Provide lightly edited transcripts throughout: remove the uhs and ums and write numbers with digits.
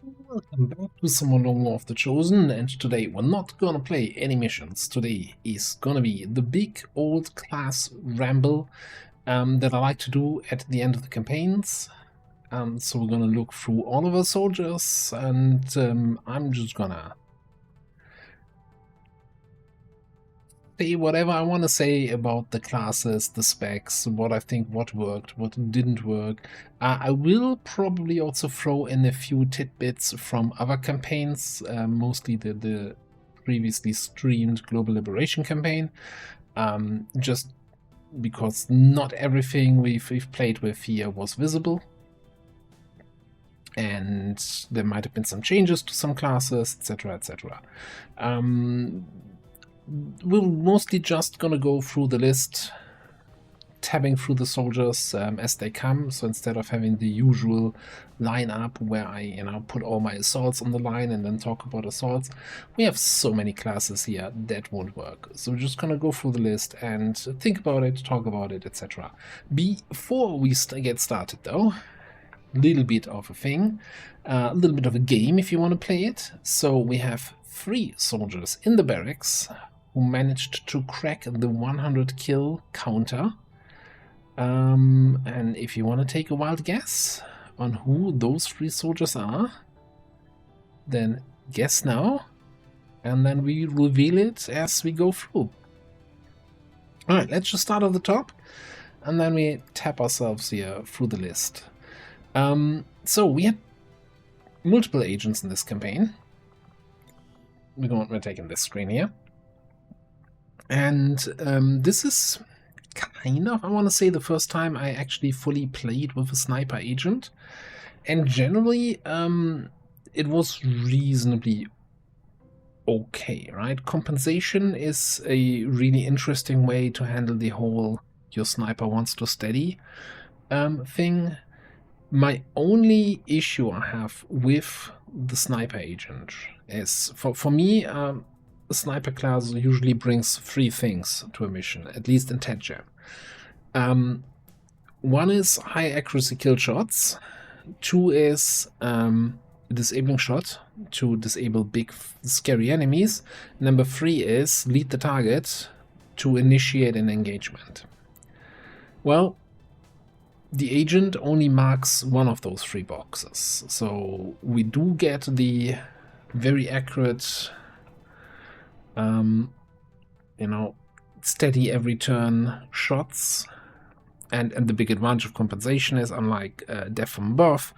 Welcome back to some more War of the Chosen, and today we're not gonna play any missions. Today is gonna be the big old class Ramble that I like to do at the end of the campaigns. So we're gonna look through all of our soldiers, and I'm just gonna say whatever I want to say about the classes, the specs, what I think what worked, what didn't work. I will probably also throw in a few tidbits from other campaigns, mostly the previously streamed Global Liberation campaign, just because not everything we've played with here was visible. And there might have been some changes to some classes, etc., etc. We're mostly just gonna go through the list, tabbing through the soldiers as they come. So instead of having the usual lineup where I put all my assaults on the line and then talk about assaults, we have so many classes here that won't work. So we're just gonna go through the list and think about it, talk about it, etc. Before we get started though, little bit of a thing, a little bit of a game if you want to play it. So we have 3 soldiers in the barracks who managed to crack the 100 kill counter. And if you want to take a wild guess on who those 3 soldiers are, then guess now, and then we reveal it as we go through. Alright, let's just start at the top, and then we tap ourselves here through the list. So we had multiple agents in this campaign. We're taking this screen here. And this is kind of, I want to say, the first time I actually fully played with a sniper agent. And generally, it was reasonably okay, right? Compensation is a really interesting way to handle the whole your sniper wants to steady thing. My only issue I have with the sniper agent is, for me, a sniper class usually brings 3 things to a mission, at least in Ted Jam. 1 is high accuracy kill shots, 2 is a disabling shot to disable big scary enemies, number 3 is lead the target to initiate an engagement. Well, the agent only marks 1 of those 3 boxes, so we do get the very accurate, steady every turn shots, and the big advantage of compensation is, unlike death from above,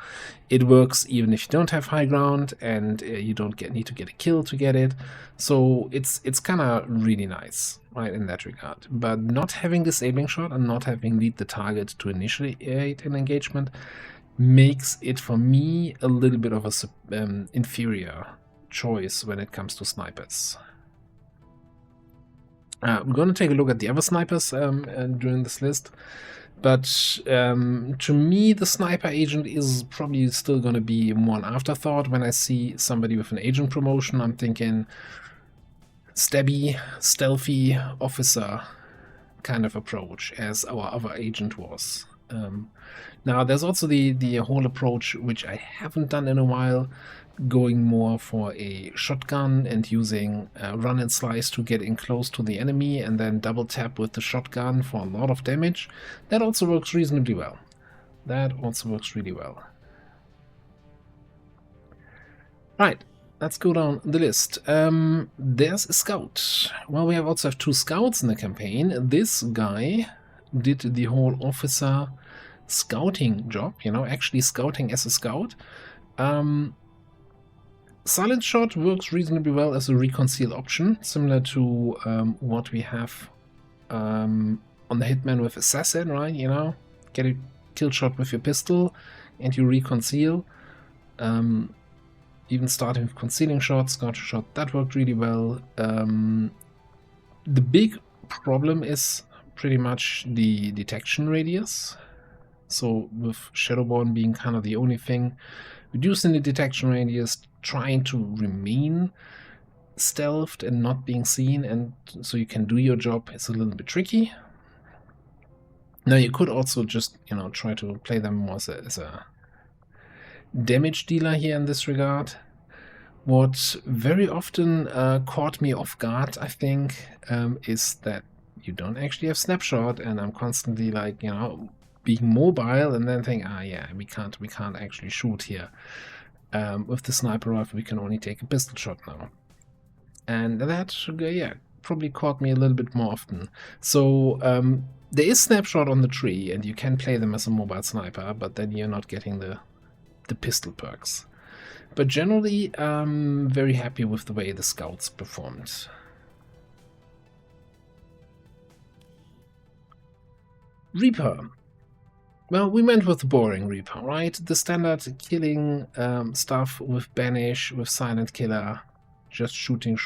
it works even if you don't have high ground and you don't need to get a kill to get it. So it's kind of really nice, right, in that regard. But not having disabling shot and not having lead the target to initiate an engagement makes it, for me, a little bit of a inferior choice when it comes to snipers. We're going to take a look at the other snipers during this list, but to me the sniper agent is probably still going to be more an afterthought. When I see somebody with an agent promotion, I'm thinking stabby, stealthy officer kind of approach, as our other agent was. Now there's also the whole approach, which I haven't done in a while, going more for a shotgun and using run and slice to get in close to the enemy and then double tap with the shotgun for a lot of damage. That also works reasonably well. Right, let's go down the list. There's a scout. Well, we also have 2 scouts in the campaign. This guy did the whole officer scouting job, actually scouting as a scout. Silent shot works reasonably well as a reconceal option, similar to what we have on the Hitman with Assassin, right? Get a kill shot with your pistol and you reconceal. Even starting with concealing shot, scout shot, that worked really well. The big problem is pretty much the detection radius. So with Shadowborn being kind of the only thing reducing the detection radius, trying to remain stealthed and not being seen, and so you can do your job, is a little bit tricky. Now you could also just, try to play them more as a damage dealer here in this regard. What very often caught me off guard, I think, is that you don't actually have snapshot, and I'm constantly like, you know, being mobile and then think, yeah, we can't actually shoot here. With the sniper rifle, we can only take a pistol shot now. And that, yeah, probably caught me a little bit more often. So there is snapshot on the tree, and you can play them as a mobile sniper, but then you're not getting the pistol perks. But generally, I'm very happy with the way the scouts performed. Reaper. Well, we went with the boring Reaper, right? The standard killing stuff with Banish, with Silent Killer, just shooting.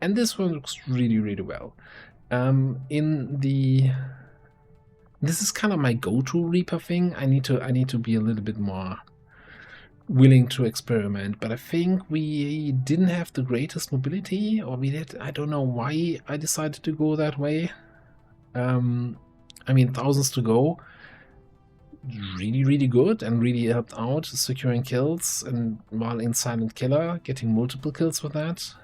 And this one looks really, really well. This is kind of my go-to Reaper thing. I need to be a little bit more willing to experiment, but I think we didn't have the greatest mobility, or we did. I don't know why I decided to go that way. I mean, thousands to go. Really, really good, and really helped out securing kills, and while in Silent Killer, getting multiple kills with that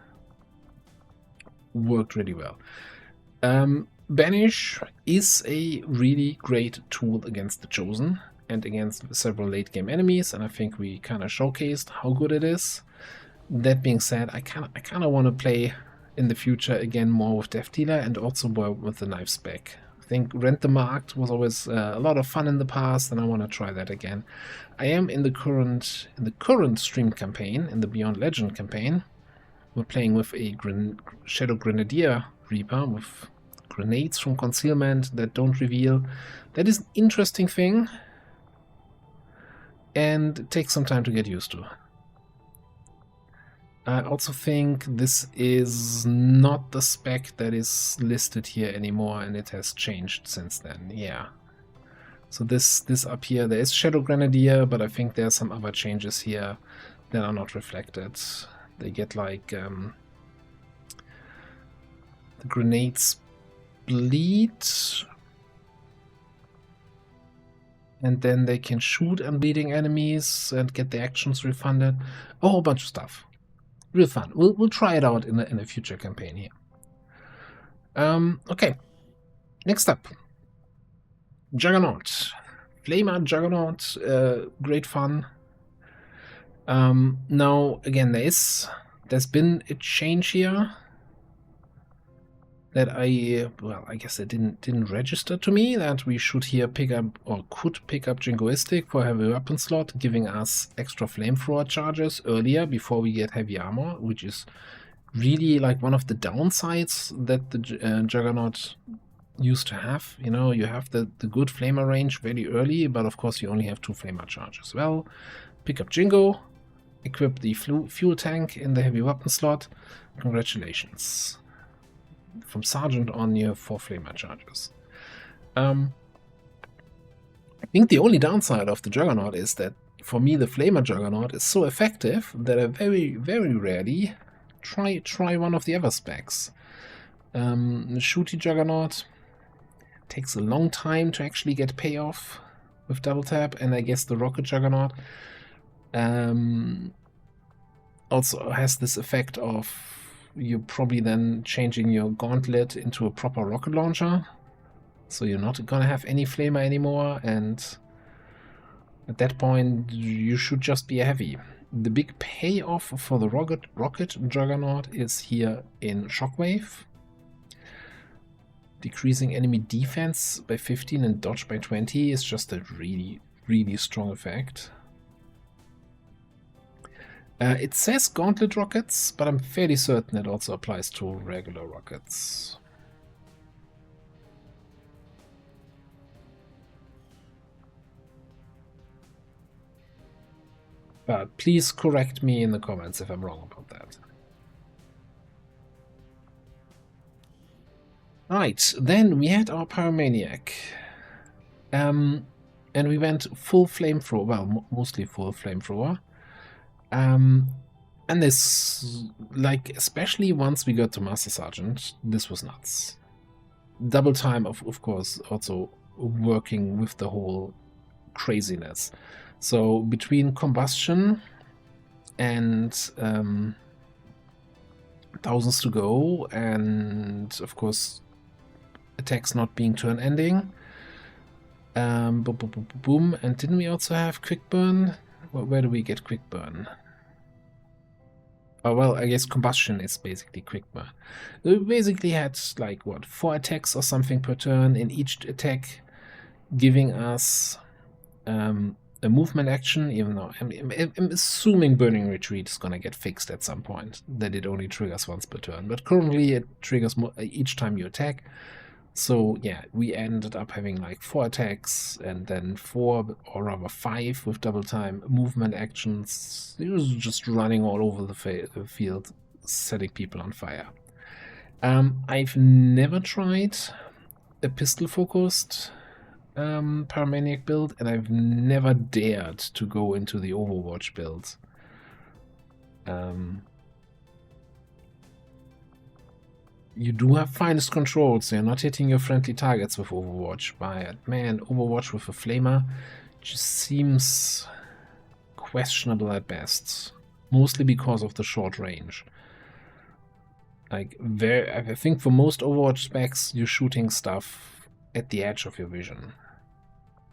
worked really well. Banish is a really great tool against the Chosen and against several late game enemies, and I think we kind of showcased how good it is. That being said, I kind of want to play in the future again more with Death Dealer and also more with the knife spec. I think Rent the Marked was always a lot of fun in the past, and I want to try that again. I am in the current stream campaign, in the Beyond Legend campaign. We're playing with a Shadow Grenadier Reaper with grenades from concealment that don't reveal. That is an interesting thing, and it takes some time to get used to. I also think this is not the spec that is listed here anymore, and it has changed since then. Yeah. So this up here, there is Shadow Grenadier, but I think there are some other changes here that are not reflected. They get like the grenades bleed, and then they can shoot unbleeding enemies and get the actions refunded. A whole bunch of stuff. Real fun. We'll try it out in a future campaign here. Okay. Next up, Juggernaut. Flamer Juggernaut. Great fun. Now again, there's been a change here that I guess it didn't register to me, that we should here pick up, or could pick up Jingoistic for heavy weapon slot, giving us extra flamethrower charges earlier before we get heavy armor, which is really like one of the downsides that the Juggernaut used to have. You know, you have the good flamer range very early, but of course you only have 2 flamer charges. Well, pick up Jingo, equip the fuel tank in the heavy weapon slot. Congratulations. From Sergeant on, you have 4 flamer charges. I think the only downside of the Juggernaut is that, for me, the flamer Juggernaut is so effective that I very, very rarely try one of the other specs. The Shooty Juggernaut takes a long time to actually get payoff with double tap, and I guess the Rocket Juggernaut also has this effect of you're probably then changing your gauntlet into a proper rocket launcher, so you're not gonna have any flamer anymore, and at that point you should just be a heavy. The big payoff for the rocket Juggernaut is here in Shockwave, decreasing enemy defense by 15 and dodge by 20 is just a really, really strong effect. It says gauntlet rockets, but I'm fairly certain it also applies to regular rockets. But please correct me in the comments if I'm wrong about that. Right, then we had our Pyromaniac. And we went full flamethrower, well, mostly full flamethrower. And this, like, especially once we got to Master Sergeant, this was nuts. Double time, of course, also working with the whole craziness. So between combustion and thousands to go, and of course attacks not being turn ending. Boom, boom, boom, boom, boom. And didn't we also have quick burn? Where do we get quick burn? Oh, well, I guess combustion is basically quick burn. We basically had like what, 4 attacks or something per turn, in each attack giving us a movement action, even though I'm assuming Burning Retreat is gonna get fixed at some point, that it only triggers once per turn, but currently it triggers each time you attack. So yeah, we ended up having like 4 attacks and then 4, or rather 5 with double time movement actions. It was just running all over the field, setting people on fire. I've never tried a pistol focused Pyromaniac build, and I've never dared to go into the Overwatch build. You do have finest control, so you're not hitting your friendly targets with Overwatch, but man, Overwatch with a flamer just seems questionable at best, mostly because of the short range. Like, I think for most Overwatch specs, you're shooting stuff at the edge of your vision,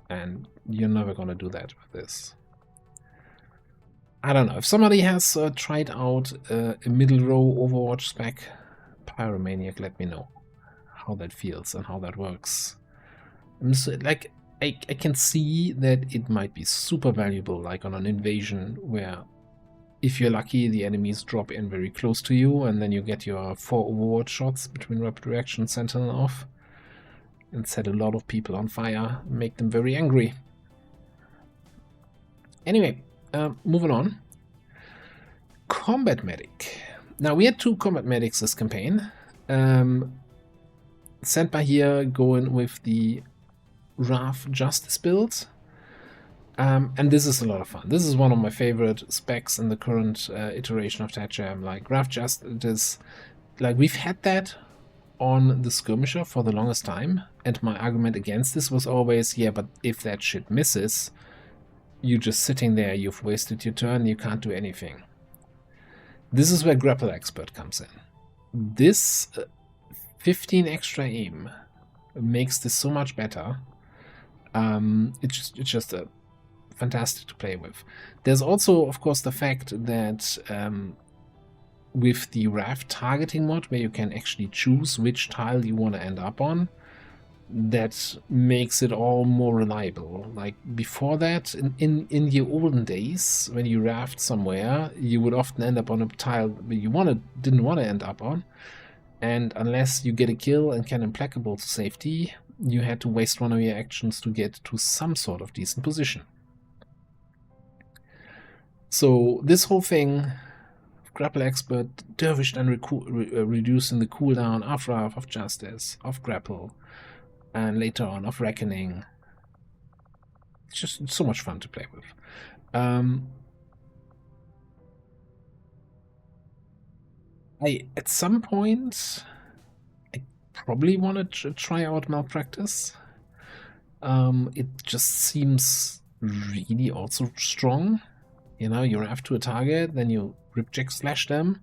and you're never gonna do that with this. I don't know, if somebody has tried out a middle row Overwatch spec Pyromaniac, let me know how that feels and how that works. Like, I can see that it might be super valuable, like on an invasion, where if you're lucky, the enemies drop in very close to you, and then you get your 4 Overwatch shots between Rapid Reaction, Sentinel off, and set a lot of people on fire, make them very angry. Anyway, moving on. Combat Medic. Now, we had 2 combat medics this campaign. Sent by here going with the RAF Justice build. And this is a lot of fun. This is one of my favorite specs in the current iteration of TATJAM. Like, RAF Justice, like, we've had that on the Skirmisher for the longest time. And my argument against this was always, yeah, but if that shit misses, you're just sitting there, you've wasted your turn, you can't do anything. This is where Grapple Expert comes in. This 15 extra aim makes this so much better. It's just fantastic to play with. There's also, of course, the fact that with the RAF targeting mod, where you can actually choose which tile you want to end up on, that makes it all more reliable. Like, before that, in your olden days, when you rafted somewhere, you would often end up on a tile that you didn't want to end up on, and unless you get a kill and can implacable to safety, you had to waste one of your actions to get to some sort of decent position. So this whole thing, Grapple Expert, dervished and reducing the cooldown of RAF, of Justice, of Grapple, and later on of Reckoning. It's just so much fun to play with. At some point, I probably want to try out Malpractice. It just seems really also strong. You know, you have to a target, then you ripjack slash them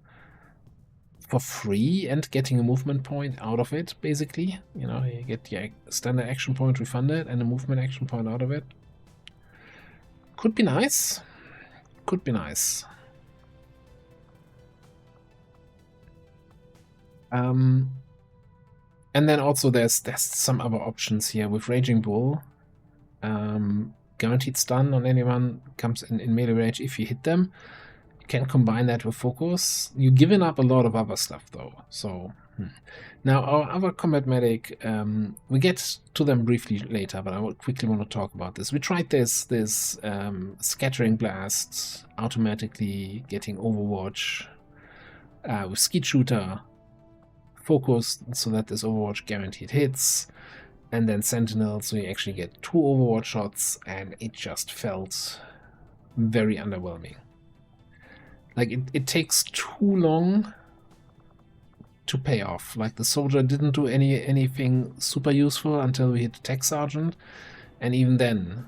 for free and getting a movement point out of it, basically. You know, you get the standard action point refunded and a movement action point out of it. Could be nice. Could be nice. And then also there's some other options here with Raging Bull. Guaranteed stun on anyone comes in melee range if you hit them. You can combine that with focus. You're giving up a lot of other stuff though. So now our other combat medic, we get to them briefly later, but I will quickly want to talk about this. We tried this scattering blast, automatically getting Overwatch with Skeet Shooter, focus so that this Overwatch guaranteed hits, and then Sentinel, so you actually get 2 Overwatch shots, and it just felt very underwhelming. Like, it takes too long to pay off. Like, the soldier didn't do anything super useful until we hit the tech sergeant, and even then,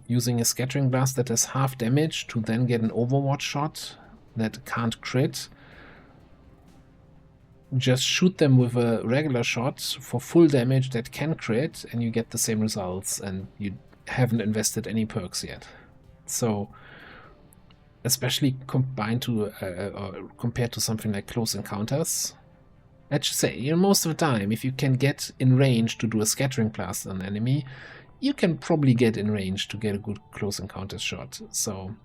using a scattering blast that has half damage to then get an overwatch shot that can't crit. Just shoot them with a regular shot for full damage that can crit, and you get the same results, and you haven't invested any perks yet. So, especially combined to or compared to something like Close Encounters, I should say, you know, most of the time, if you can get in range to do a scattering blast on an enemy, you can probably get in range to get a good Close Encounters shot. So,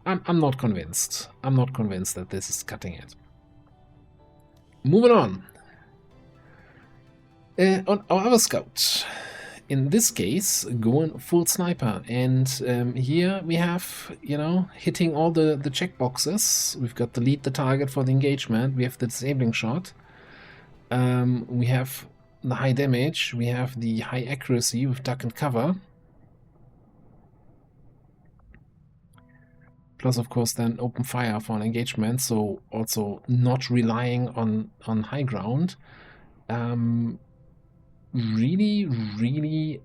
I'm not convinced. I'm not convinced that this is cutting it. Moving on. On our other scout, in this case, going full sniper, and here we have, you know, hitting all the checkboxes. We've got the lead the target for the engagement, we have the disabling shot, we have the high damage, we have the high accuracy with duck and cover, plus of course then open fire for an engagement, so also not relying on high ground. Really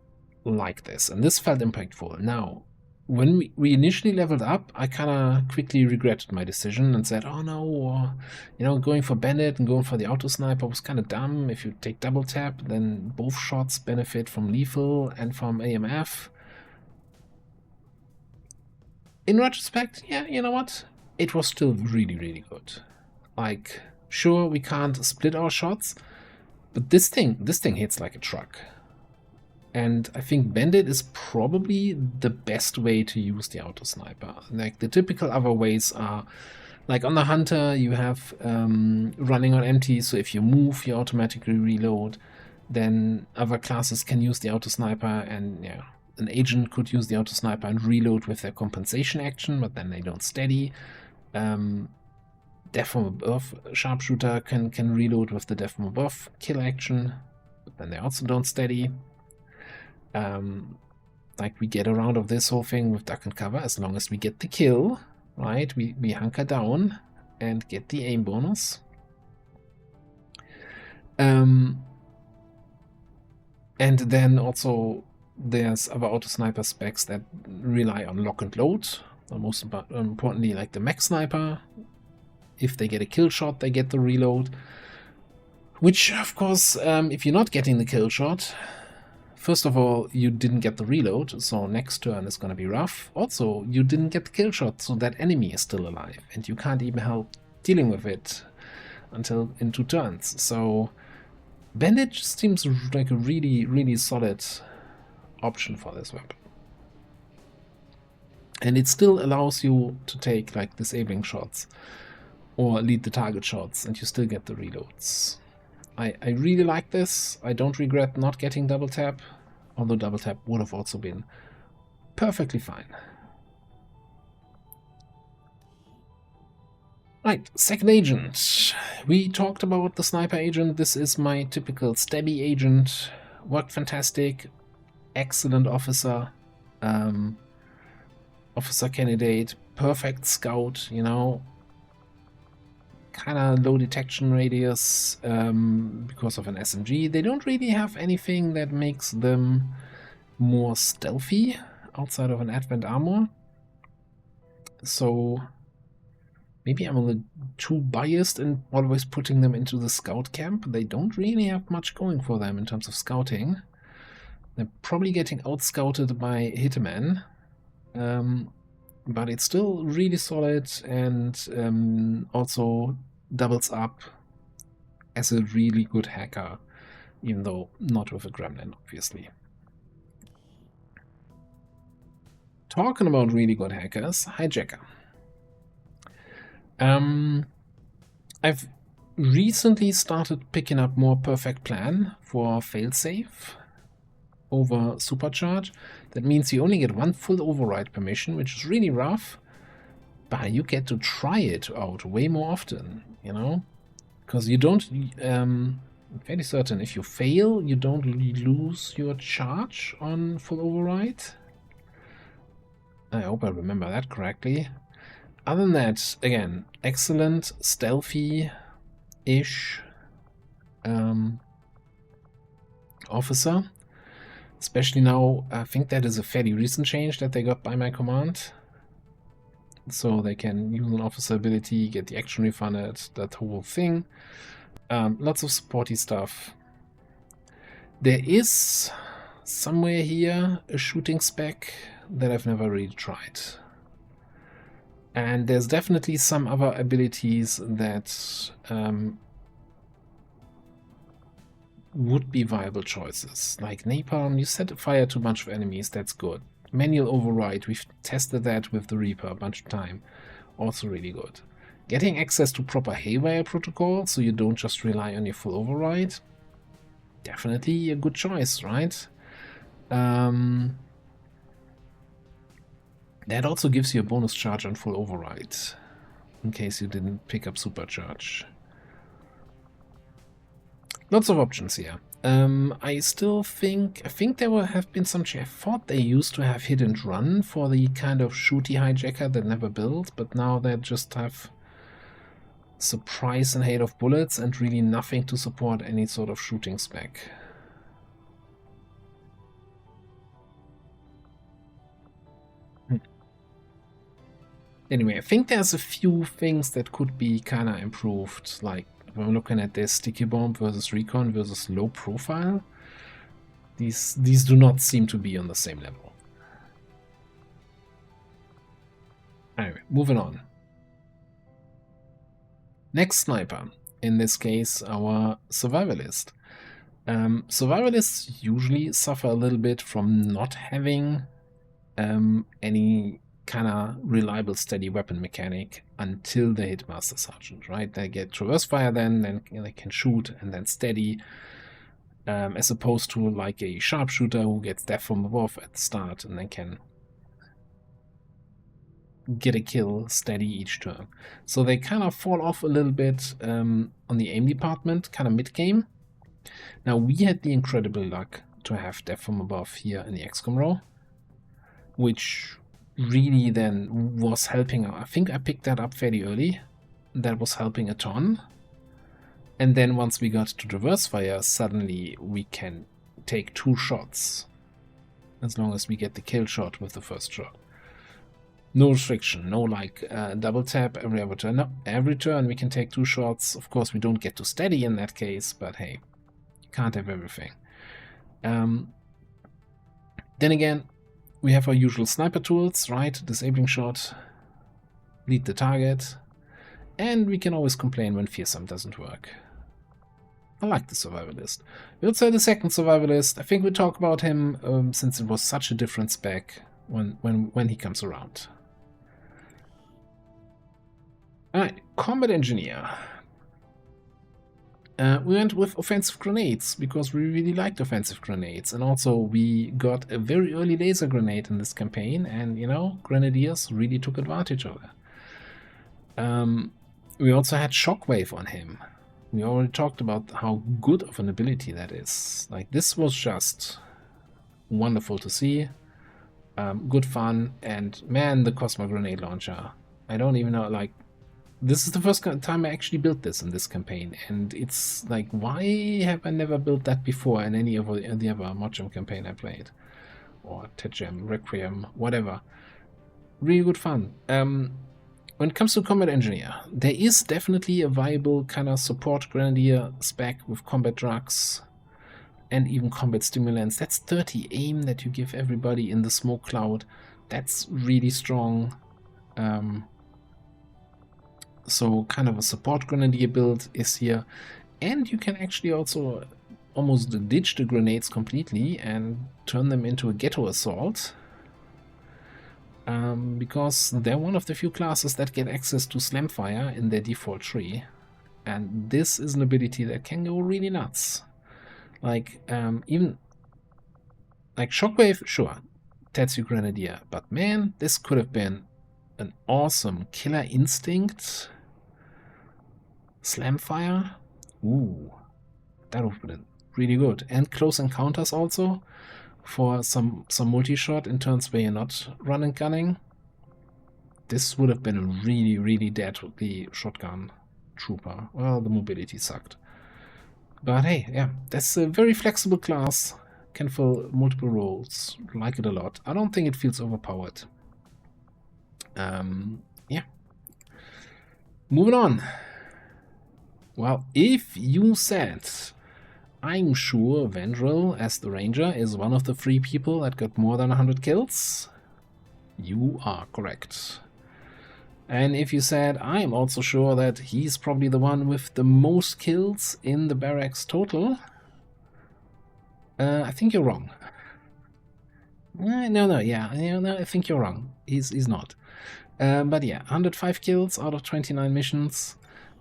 like this, and this felt impactful. Now, when we initially leveled up, I kind of quickly regretted my decision and said, oh no, you know, going for bandit and going for the auto sniper was kind of dumb. If you take double tap, then both shots benefit from lethal and from AMF. In retrospect, yeah, you know what? It was still really good. Like, sure, we can't split our shots, but this thing hits like a truck. And I think bandit is probably the best way to use the auto sniper. Like, the typical other ways are, like on the hunter, you have running on empty, so if you move, you automatically reload. Then other classes can use the auto sniper, and yeah, an agent could use the auto sniper and reload with their compensation action, but then they don't steady. Death from above sharpshooter can reload with the death from above kill action, but then they also don't steady. Like, we get around of this whole thing with duck and cover as long as we get the kill, right? We hunker down and get the aim bonus. And then also there's other auto sniper specs that rely on lock and load, or most importantly, like the mech sniper. If they get a kill shot, they get the reload. Which, of course, if you're not getting the kill shot, first of all, you didn't get the reload, so next turn is going to be rough. Also, you didn't get the kill shot, so that enemy is still alive, and you can't even help dealing with it until in 2 turns. So, bandit just seems like a really solid option for this weapon. And it still allows you to take, like, disabling shots or lead the target shots, and you still get the reloads. I really like this. I don't regret not getting double tap, although double tap would have also been perfectly fine. Right, second agent. We talked about the sniper agent. This is my typical stabby agent. Worked fantastic. Excellent officer. Officer candidate. Perfect scout, you know. Kind of low detection radius because of an SMG. They don't really have anything that makes them more stealthy outside of an advent armor. So maybe I'm a little too biased in always putting them into the scout camp. They don't really have much going for them in terms of scouting. They're probably getting out-scouted by Hitman. But it's still really solid, and also doubles up as a really good hacker, even though not with a gremlin, obviously. Talking about really good hackers, Hijacker. I've recently started picking up more Perfect Plan for failsafe over Supercharge. That means you only get 1 full override permission, which is really rough, but you get to try it out way more often, you know? Because you don't, I'm fairly certain, if you fail, you don't lose your charge on full override. I hope I remember that correctly. Other than that, again, excellent, stealthy-ish officer. Especially now, I think that is a fairly recent change that they got by my command. So they can use an officer ability, get the action refunded, that whole thing. Lots of supporty stuff. There is somewhere here a shooting spec that I've never really tried. And there's definitely some other abilities that would be viable choices. Like Napalm, you set fire to a bunch of enemies, that's good. Manual override, we've tested that with the Reaper a bunch of time. Also really good. Getting access to proper haywire protocol, so you don't just rely on your full override. Definitely a good choice, right? That also gives you a bonus charge on full override, in case you didn't pick up supercharge. Lots of options here. I still think there have been some. I thought they used to have hit and run for the kind of shooty hijacker that never built, but now they just have surprise and hail of bullets and really nothing to support any sort of shooting spec. Anyway, I think there's a few things that could be kind of improved, like when we're looking at this sticky bomb versus recon versus low profile. These do not seem to be on the same level. Anyway, moving on. Next sniper, in this case our survivalist. Survivalists usually suffer a little bit from not having any kind of reliable steady weapon mechanic until they hit Master Sergeant, right? They get traverse fire then they can shoot and then steady, as opposed to like a Sharpshooter who gets death from above at the start and then can get a kill steady each turn. So they kind of fall off a little bit on the aim department, kind of mid-game. Now we had the incredible luck to have death from above here in the XCOM row, which really then was helping out. I think I picked that up fairly early. That was helping a ton. And then once we got to reverse fire, suddenly we can take 2 shots as long as we get the kill shot with the first shot. No restriction, no like double tap every other turn. No, every turn we can take 2 shots. Of course we don't get to steady in that case, but hey, you can't have everything. Then again, we have our usual sniper tools, right? Disabling shot, lead the target, and we can always complain when fearsome doesn't work. I like the survivalist. We also had the second survivalist. I think we'll talk about him since it was such a different spec when he comes around. Alright, combat engineer. We went with offensive grenades because we really liked offensive grenades, and also we got a very early laser grenade in this campaign, and you know, grenadiers really took advantage of it. We also had shockwave on him. We already talked about how good of an ability that is. Like, this was just wonderful to see. Good fun, and man, the Cosmo grenade launcher. I don't even know, like, this is the first time I actually built this in this campaign, and it's like, why have I never built that before in any of the other Modgem campaign I played? Or Tetgem, Requiem, whatever. Really good fun. When it comes to combat engineer, there is definitely a viable kind of support grenadier spec with combat drugs and even combat stimulants. That's 30 aim that you give everybody in the smoke cloud. That's really strong. So kind of a support grenadier build is here, and you can actually also almost ditch the grenades completely and turn them into a ghetto assault, because they're one of the few classes that get access to slam fire in their default tree, and this is an ability that can go really nuts. Like even like shockwave, sure, Tetsu grenadier, but man, this could have been an awesome killer instinct slam fire. Ooh, that would have been really good. And close encounters also for some multi-shot in turns where you're not run and gunning. This would have been a really, really deadly shotgun trooper. Well, the mobility sucked. But hey, yeah, that's a very flexible class. Can fill multiple roles. Like it a lot. I don't think it feels overpowered. Yeah. Moving on. Well, if you said, I'm sure Vendrell as the Ranger is one of the 3 people that got more than 100 kills, you are correct. And if you said, I'm also sure that he's probably the one with the most kills in the barracks total, I think you're wrong. No, I think you're wrong. He's not. But yeah, 105 kills out of 29 missions.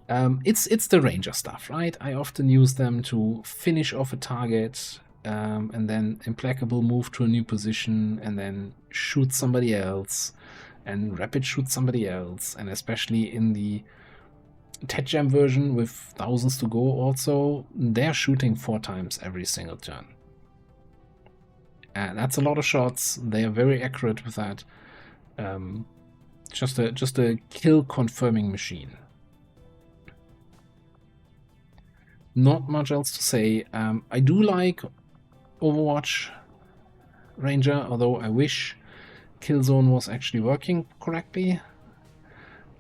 It's the Ranger stuff, right? I often use them to finish off a target, and then implacable move to a new position, and then shoot somebody else, and rapid shoot somebody else, and especially in the Tet Jam version with thousands to go also, they're shooting 4 times every single turn. And that's a lot of shots. They are very accurate with that. Just a kill confirming machine. Not much else to say. I do like Overwatch Ranger, although I wish Killzone was actually working correctly.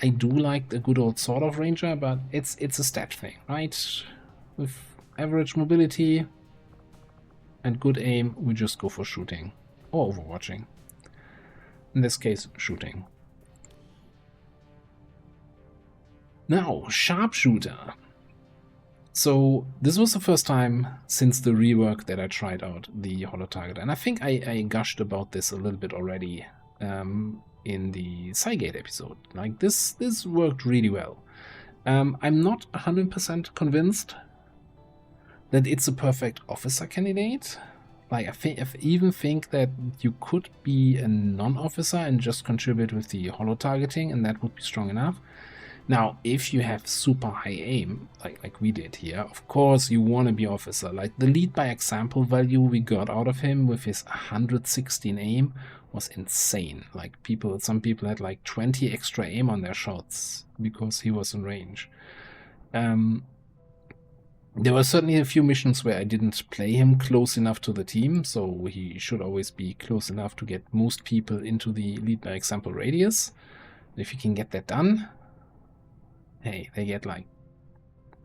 I do like the good old Sword of Ranger, but it's a stat thing, right? With average mobility and good aim, we just go for shooting or overwatching. In this case, shooting. Now, Sharpshooter. So this was the first time since the rework that I tried out the holo target, and I think I gushed about this a little bit already in the Cygate episode. Like this worked really well. I'm not 100% convinced that it's a perfect officer candidate. Like I even think that you could be a non-officer and just contribute with the holo targeting, and that would be strong enough. Now, if you have super high aim, like we did here, of course you want to be officer. Like the lead by example value we got out of him with his 116 aim was insane. Like some people had like 20 extra aim on their shots because he was in range. There were certainly a few missions where I didn't play him close enough to the team, so he should always be close enough to get most people into the lead by example radius. If you can get that done, hey, they get like,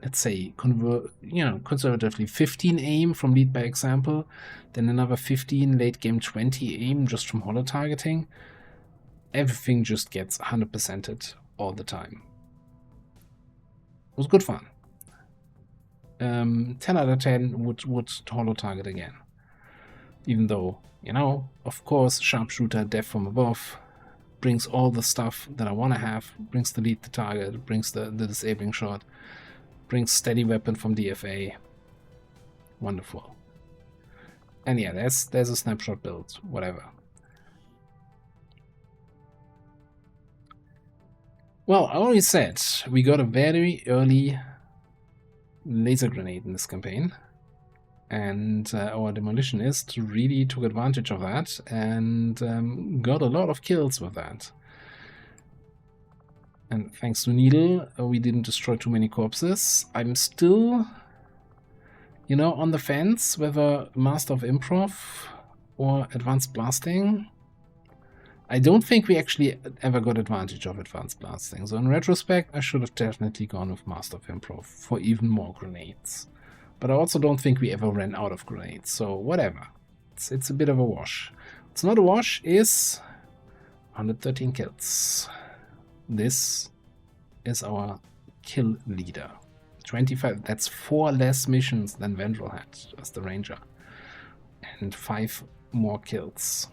let's say, conservatively 15 aim from lead by example, then another 15 late game 20 aim just from holo targeting. Everything just gets 100%ed all the time. It was good fun. 10 out of 10 would holo target again. Even though, of course, Sharpshooter, Death from Above, brings all the stuff that I want to have, brings the lead to target, brings the disabling shot, brings steady weapon from DFA. Wonderful. And yeah, there's a snapshot build, whatever. Well, I already said we got a very early laser grenade in this campaign, and our Demolitionist really took advantage of that and got a lot of kills with that. And thanks to Needle, we didn't destroy too many corpses. I'm still, on the fence whether Master of Improv or Advanced Blasting. I don't think we actually ever got advantage of Advanced Blasting, so in retrospect I should have definitely gone with Master of Improv for even more grenades. But I also don't think we ever ran out of grenades, so whatever. It's a bit of a wash. What's not a wash is 113 kills. This is our kill leader. 25, that's 4 less missions than Vendrell had as the Ranger. And 5 more kills.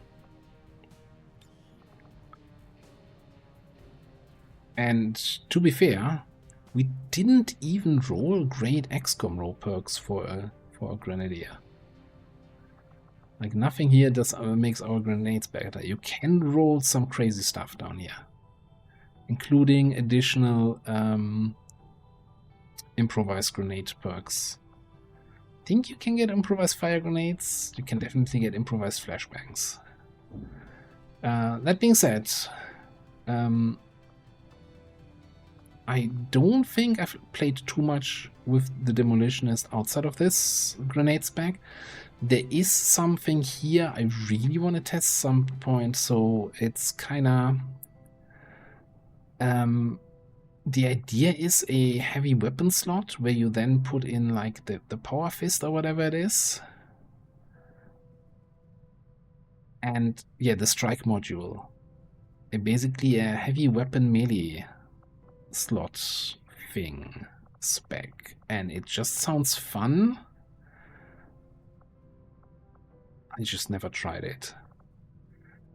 And to be fair, we didn't even roll great XCOM role perks for a Grenadier. Like nothing here makes our grenades better. You can roll some crazy stuff down here, including additional improvised grenade perks. I think you can get improvised fire grenades. You can definitely get improvised flashbangs. That being said, I don't think I've played too much with the Demolitionist outside of this grenade spec, There is something here I really want to test some point, so it's kind of... the idea is a heavy weapon slot where you then put in like the power fist or whatever it is. And yeah, the strike module. Basically a heavy weapon melee slot thing spec. And it just sounds fun. I just never tried it.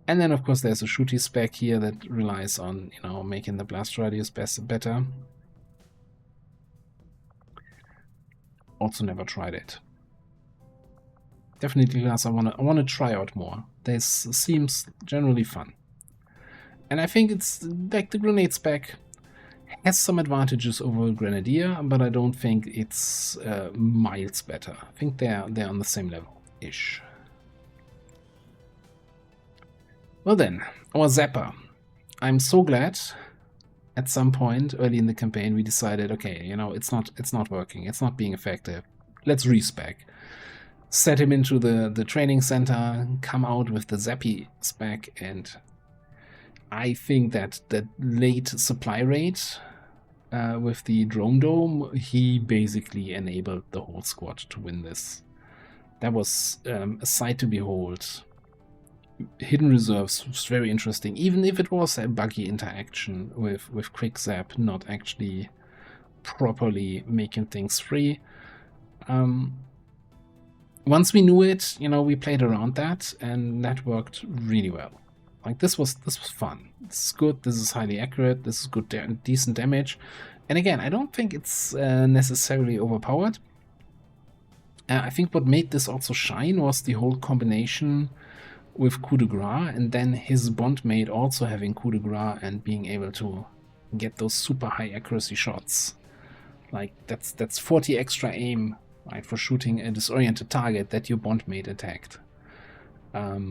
And then of course there's a shooty spec here that relies on, you know, making the blast radius better. Also never tried it. Definitely class I wanna try out more. This seems generally fun. And I think it's like the grenade spec has some advantages over a grenadier, but I don't think it's miles better. I think they're on the same level-ish. Well then, our Zapper. I'm so glad at some point early in the campaign we decided, okay, you know, it's not working, it's not being effective. Let's respec. Set him into the training center, come out with the Zappy spec, and I think that the late supply rate with the Drone Dome, he basically enabled the whole squad to win this. That was a sight to behold. Hidden Reserves was very interesting, even if it was a buggy interaction with Quick Zap not actually properly making things free. Once we knew it, you know, we played around that, and that worked really well. Like this was fun. This is good. This is highly accurate. This is good, decent damage. And again, I don't think it's necessarily overpowered. I think what made this also shine was the whole combination with coup de grace, and then his bondmate also having coup de grace and being able to get those super high accuracy shots. Like that's 40 extra aim, right, for shooting a disoriented target that your bondmate attacked. That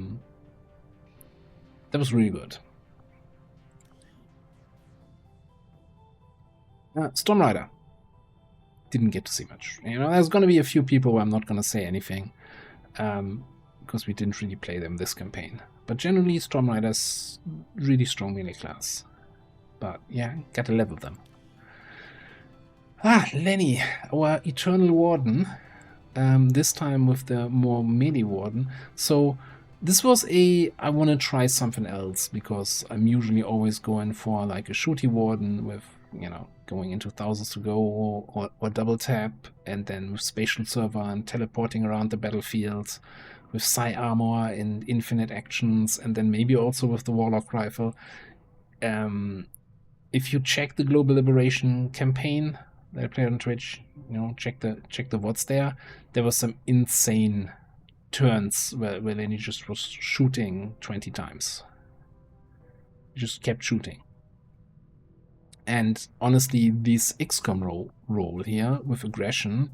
was really good. Stormrider. Didn't get to see much. You know, there's going to be a few people where I'm not going to say anything. Because we didn't really play them this campaign. But generally, Stormrider's really strong melee class. But yeah, gotta level them. Lenny, our Eternal Warden. This time with the more melee Warden. So this was I want to try something else, because I'm usually always going for like a shooty Warden with, you know, going into thousands to go, or double tap, and then with spatial server and teleporting around the battlefield, with psi armor and infinite actions, and then maybe also with the Warlock rifle. If you check the Global Liberation campaign that I played on Twitch, you know, check the VODs there. There was some insane turns where Lenny just was shooting 20 times. He just kept shooting. And honestly, this XCOM role here with aggression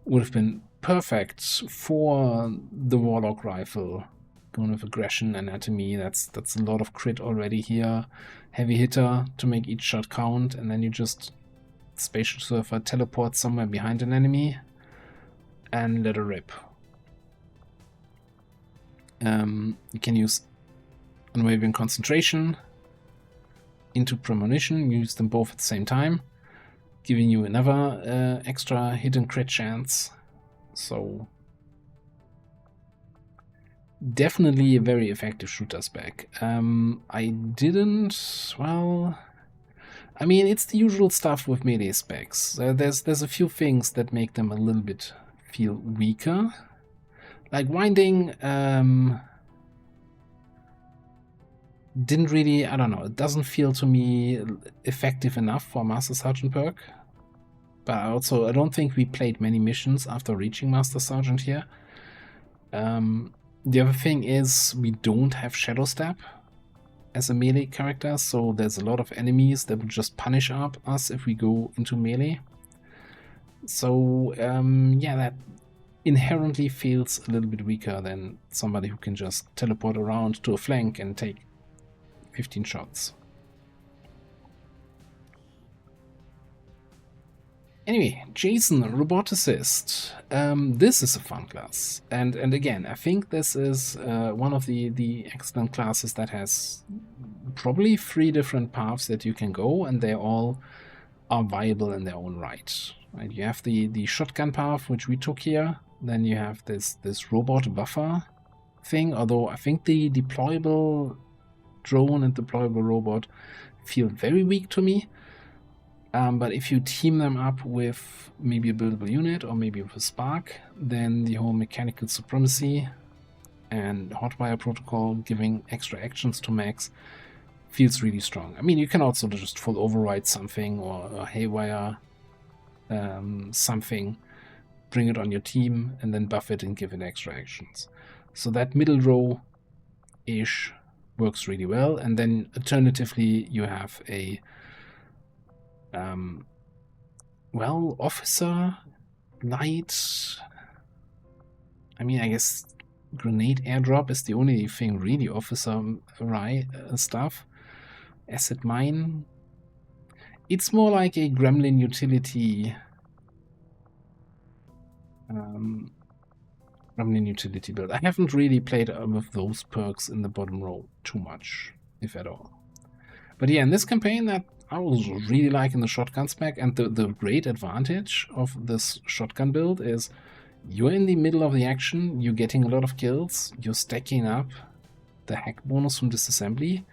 would have been perfect for the Warlock rifle. Going with aggression, anatomy, that's a lot of crit already here. Heavy hitter to make each shot count, and then you just spatial surfer, teleport somewhere behind an enemy, and let her rip. You can use Unwavering Concentration into Premonition, use them both at the same time, giving you another extra hit and crit chance. So definitely a very effective shooter spec. I didn't, well, I mean, it's the usual stuff with melee specs. There's a few things that make them a little bit feel weaker. Like Winding, didn't really, I don't know, it doesn't feel to me effective enough for Master Sergeant perk. But also, I don't think we played many missions after reaching Master Sergeant here. The other thing is, we don't have Shadow Step as a melee character, so there's a lot of enemies that will just punish us if we go into melee. So, yeah, that inherently feels a little bit weaker than somebody who can just teleport around to a flank and take 15 shots. Anyway, Jason, Roboticist. This is a fun class. And again, I think this is one of the excellent classes that has probably 3 different paths that you can go, and they all are viable in their own right. Right? You have the shotgun path, which we took here. Then you have this robot buffer thing, although I think the deployable drone and deployable robot feel very weak to me. But if you team them up with maybe a buildable unit or maybe with a spark, then the whole mechanical supremacy and hotwire protocol giving extra actions to max feels really strong. I mean, you can also just full override something or haywire something, bring it on your team, and then buff it and give it extra actions. So that middle row-ish works really well. And then alternatively, you have a well, officer, light. I mean, I guess grenade airdrop is the only thing really officer stuff. Acid mine. It's more like a gremlin utility. Gremlin utility build. I haven't really played with those perks in the bottom row too much, if at all. But yeah, in this campaign, that I was really liking the shotgun spec, and the great advantage of this shotgun build is you're in the middle of the action, you're getting a lot of kills, you're stacking up the hack bonus from disassembly,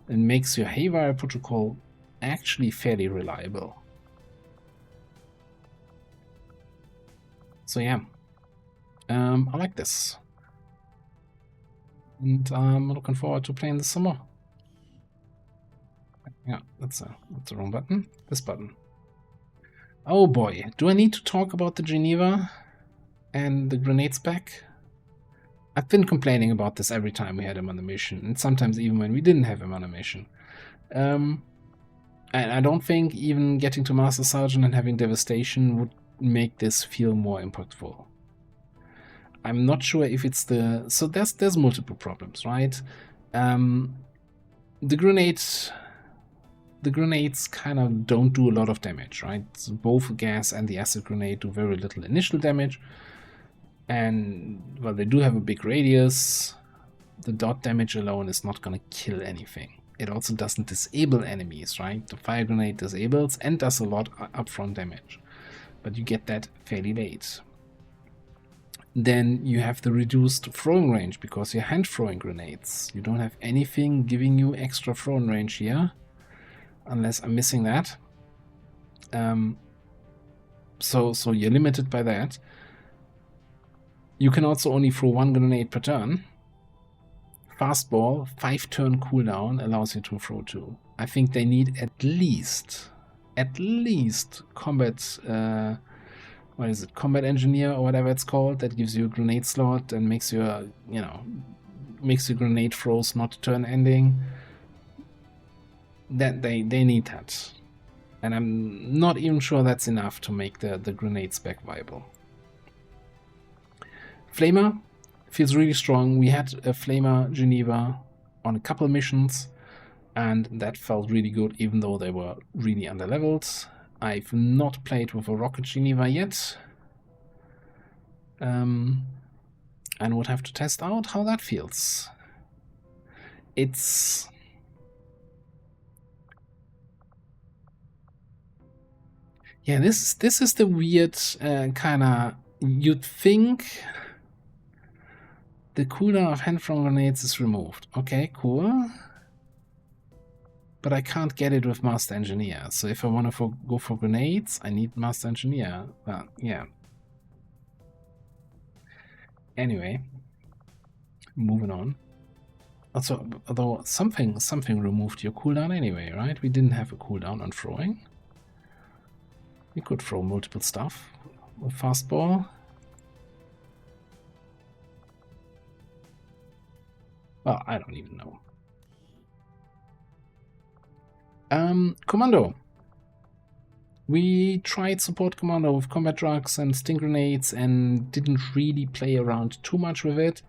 and makes your haywire protocol actually fairly reliable. So yeah, I like this, and I'm looking forward to playing this some more. Yeah, that's the wrong button. This button. Oh boy, do I need to talk about the Geneva and the grenade spec? I've been complaining about this every time we had him on the mission, and sometimes even when we didn't have him on a mission. And I don't think even getting to Master Sergeant and having Devastation would make this feel more impactful. I'm not sure if it's the... So there's multiple problems, right? The grenades kind of don't do a lot of damage, right? So both gas and the acid grenade do very little initial damage. And, well, they do have a big radius. The dot damage alone is not going to kill anything. It also doesn't disable enemies, right? The fire grenade disables and does a lot upfront damage. But you get that fairly late. Then you have the reduced throwing range because you're hand throwing grenades. You don't have anything giving you extra throwing range here. Unless I'm missing that. So you're limited by that. You can also only throw 1 grenade per turn. Fastball, 5-turn cooldown allows you to throw 2. I think they need at least combat, what is it, combat engineer or whatever it's called, that gives you a grenade slot and makes your, makes your grenade throws not turn ending. That they need that. And I'm not even sure that's enough to make the grenade spec viable. Flamer feels really strong. We had a Flamer Geneva on a couple missions, and that felt really good, even though they were really underleveled. I've not played with a Rocket Geneva yet, and would have to test out how that feels. It's... yeah, this is the weird kind of... You'd think the cooldown of hand-thrown grenades is removed. Okay, cool. But I can't get it with Master Engineer. So if I want to go for grenades, I need Master Engineer. Well, yeah. Anyway, moving on. Also, although something removed your cooldown anyway, right? We didn't have a cooldown on throwing. We could throw multiple stuff with fastball. Well, I don't even know. Commando. We tried support Commando with combat drugs and sting grenades and didn't really play around too much with it.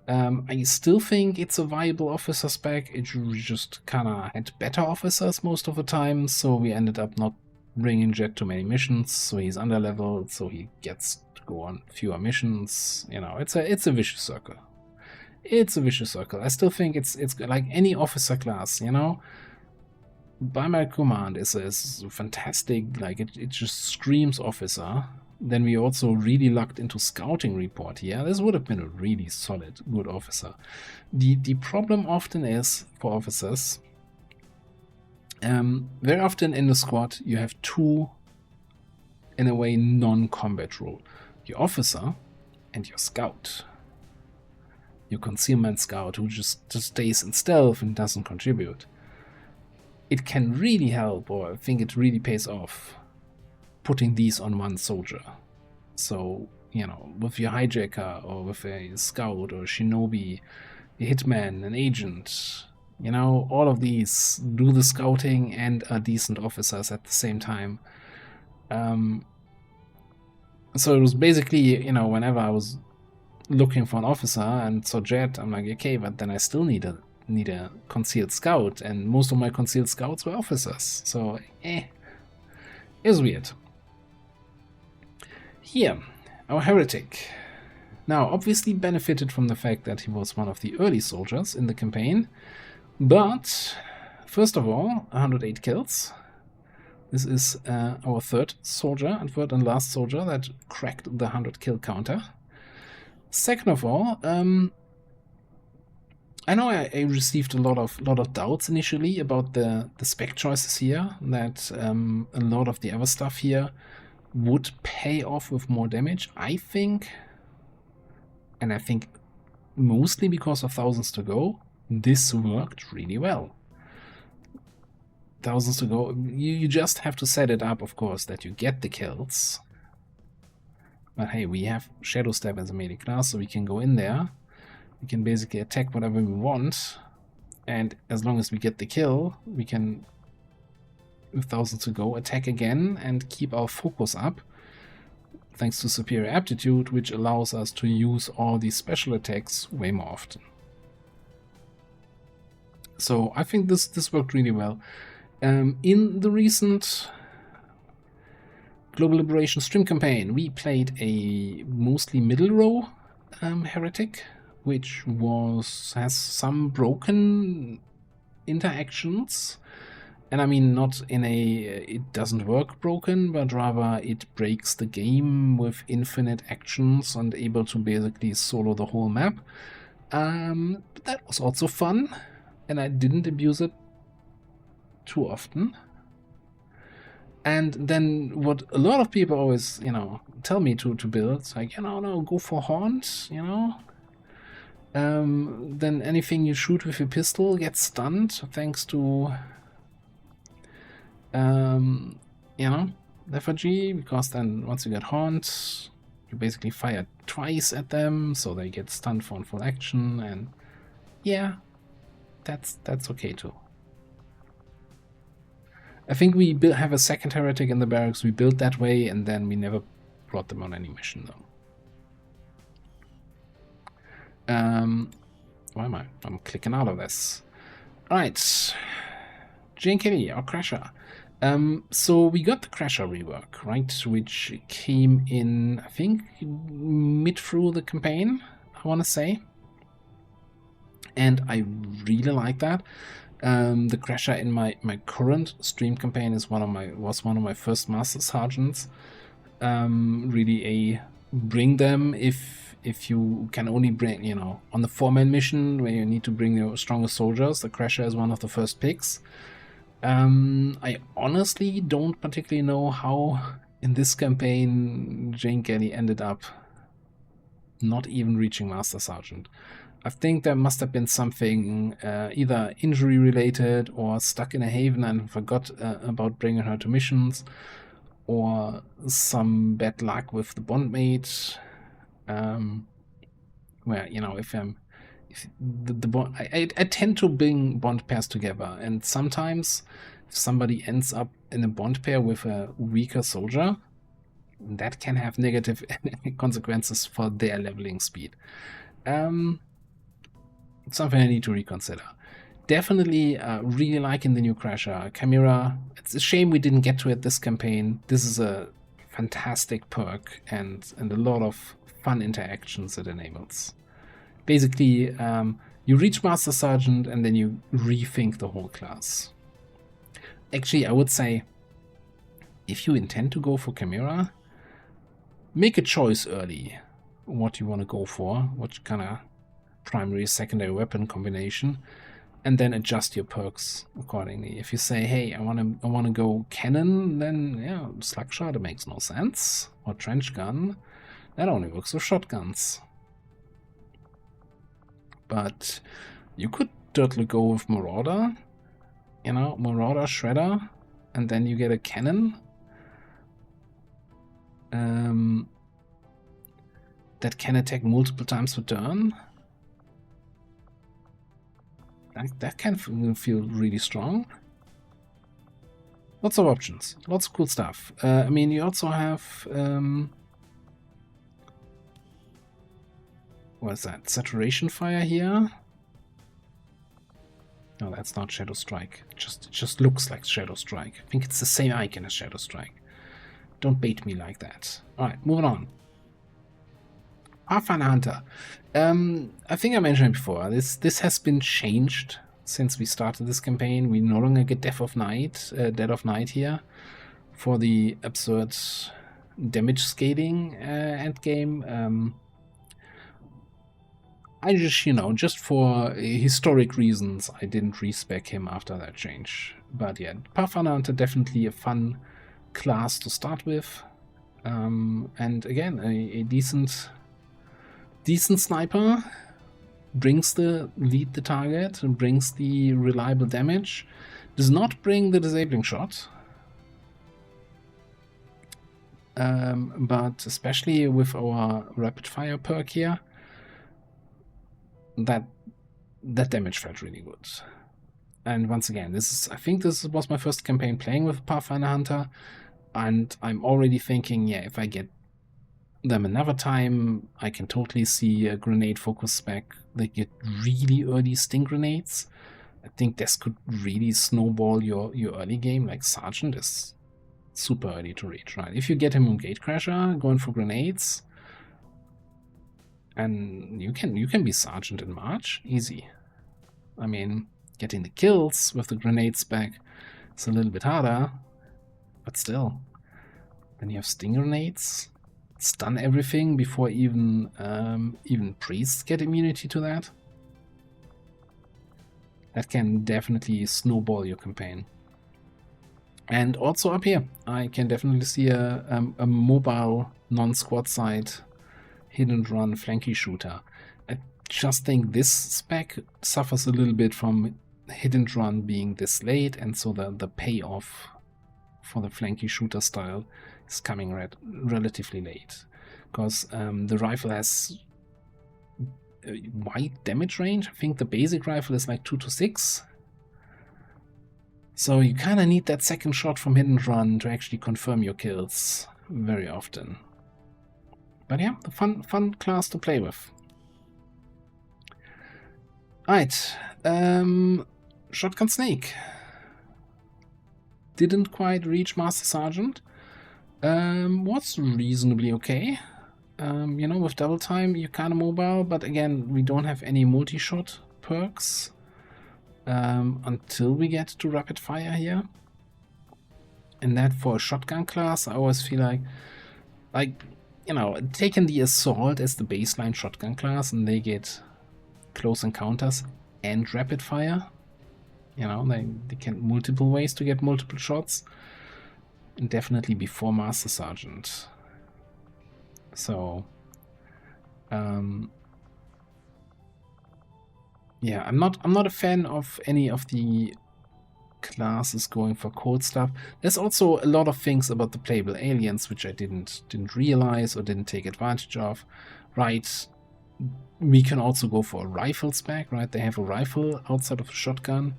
I still think it's a viable officer spec. It just kind of had better officers most of the time, so we ended up not bringing Jet to many missions, so he's underleveled, so he gets to go on fewer missions. You know, it's a vicious circle. It's a vicious circle. I still think it's like any officer class, you know. By my command is fantastic, like it just screams officer. Then we also really lucked into scouting report here. This would have been a really solid, good officer. The problem often is, for officers, very often in the squad you have two, in a way, non-combat role. Your officer and your scout. Your concealment scout who just stays in stealth and doesn't contribute. It can really help, or I think it really pays off, putting these on one soldier. So, you know, with your hijacker or with a scout or a shinobi, a hitman, an agent, you know, all of these do the scouting and are decent officers at the same time. So it was basically, you know, whenever I was looking for an officer and saw Jet, I'm like, okay, but then I still need a concealed scout, and most of my concealed scouts were officers, so it was weird. Here, our heretic. Now, obviously benefited from the fact that he was one of the early soldiers in the campaign, but first of all, 108 kills. This is our third soldier and third and last soldier that cracked the 100 kill counter. Second of all, I know I received a lot of doubts initially about the spec choices here, that a lot of the other stuff here would pay off with more damage. I think, and I think mostly because of Thousands to Go, this worked really well. Thousands to Go, you just have to set it up, of course, that you get the kills. But hey, we have Shadow Step as a melee class, so we can go in there. We can basically attack whatever we want, and as long as we get the kill, we can, with Thousands to Go, attack again and keep our focus up, thanks to Superior Aptitude, which allows us to use all these special attacks way more often. So I think this worked really well. In the recent Global Liberation stream campaign, we played a mostly middle row heretic, which has some broken interactions, and I mean not in it doesn't work broken, but rather it breaks the game with infinite actions and able to basically solo the whole map. But that was also fun, and I didn't abuse it too often. And then what a lot of people always, you know, tell me to build, it's like, you know, no, go for Haunt, you know. Then anything you shoot with a pistol gets stunned thanks to, you know, lethargy, because then once you get Haunt, you basically fire twice at them, so they get stunned for full action, and yeah, that's okay too. I think we have a second heretic in the barracks, we built that way, and then we never brought them on any mission though. Why am I? I'm clicking out of this. Alright. J&K, our Crasher. So we got the Crasher rework, right? Which came in, I think, mid through the campaign, I want to say. And I really like that. The Crasher in my current stream campaign was one of my first Master Sergeants. Really bring them if you can only bring, you know, on the 4-man mission where you need to bring your strongest soldiers, the Crasher is one of the first picks. I honestly don't particularly know how in this campaign Jane Kelly ended up not even reaching Master Sergeant. I think there must have been something either injury related or stuck in a haven and forgot about bringing her to missions, or some bad luck with the bondmate, where, you know, if the bond, I tend to bring bond pairs together, and sometimes if somebody ends up in a bond pair with a weaker soldier, that can have negative consequences for their leveling speed. Something I need to reconsider. definitely really liking the new Crasher. Chimera, it's a shame we didn't get to it this campaign. This is a fantastic perk and a lot of fun interactions it enables. Basically, you reach Master Sergeant and then you rethink the whole class. Actually, I would say, if you intend to go for Chimera, make a choice early what you want to go for, what kind of primary, secondary weapon combination, and then adjust your perks accordingly. If you say, hey, I want to go cannon, then yeah, slugshot, it makes no sense. Or trench gun, that only works with shotguns. But you could totally go with Marauder, you know, Marauder, Shredder, and then you get a cannon. That can attack multiple times per turn. That can feel really strong. Lots of options, lots of cool stuff. I mean, you also have what is that? Saturation fire here. No, that's not Shadow Strike. It just looks like Shadow Strike. I think it's the same icon as Shadow Strike. Don't bait me like that. Alright, moving on. Pathfinder Hunter. I think I mentioned it before. This has been changed since we started this campaign. We no longer get Dead of Night here for the absurd damage scaling endgame. I just, you know, just for historic reasons, I didn't respec him after that change. But yeah, Pathfinder Hunter definitely a fun class to start with, and again, a decent sniper, brings the target and brings the reliable damage, does not bring the disabling shot, but especially with our rapid fire perk here, that damage felt really good. And once again, I think this was my first campaign playing with Pathfinder Hunter, and I'm already thinking, yeah, if I get them another time, I can totally see a grenade focus spec. They get really early sting grenades. I think this could really snowball your early game. Like Sergeant is super early to reach, right? If you get him on Gatecrasher, going for grenades, and you can be Sergeant in March, easy. I mean, getting the kills with the grenade spec is a little bit harder, but still. Then you have sting grenades, stun everything before even priests get immunity to that. That can definitely snowball your campaign. And also up here, I can definitely see a mobile non-squad side hit and run flanky shooter. I just think this spec suffers a little bit from hit and run being this late, and so the payoff for the flanky shooter style is coming relatively late, because the rifle has a wide damage range. I think the basic rifle is like 2 to 6, so you kind of need that second shot from hit and run to actually confirm your kills very often. But yeah, the fun class to play with. Alright, Shotgun Snake. Didn't quite reach Master Sergeant. Was reasonably okay. You know, with double time, you're kind of mobile, but again, we don't have any multi-shot perks until we get to rapid fire here. And that for a shotgun class, I always feel like, you know, taking the assault as the baseline shotgun class, and they get close encounters and rapid fire. You know, they can multiple ways to get multiple shots, and definitely before Master Sergeant. So, yeah, I'm not a fan of any of the classes going for cold stuff. There's also a lot of things about the playable aliens which I didn't realize or didn't take advantage of. Right, we can also go for a rifle spec, right? They have a rifle outside of a shotgun,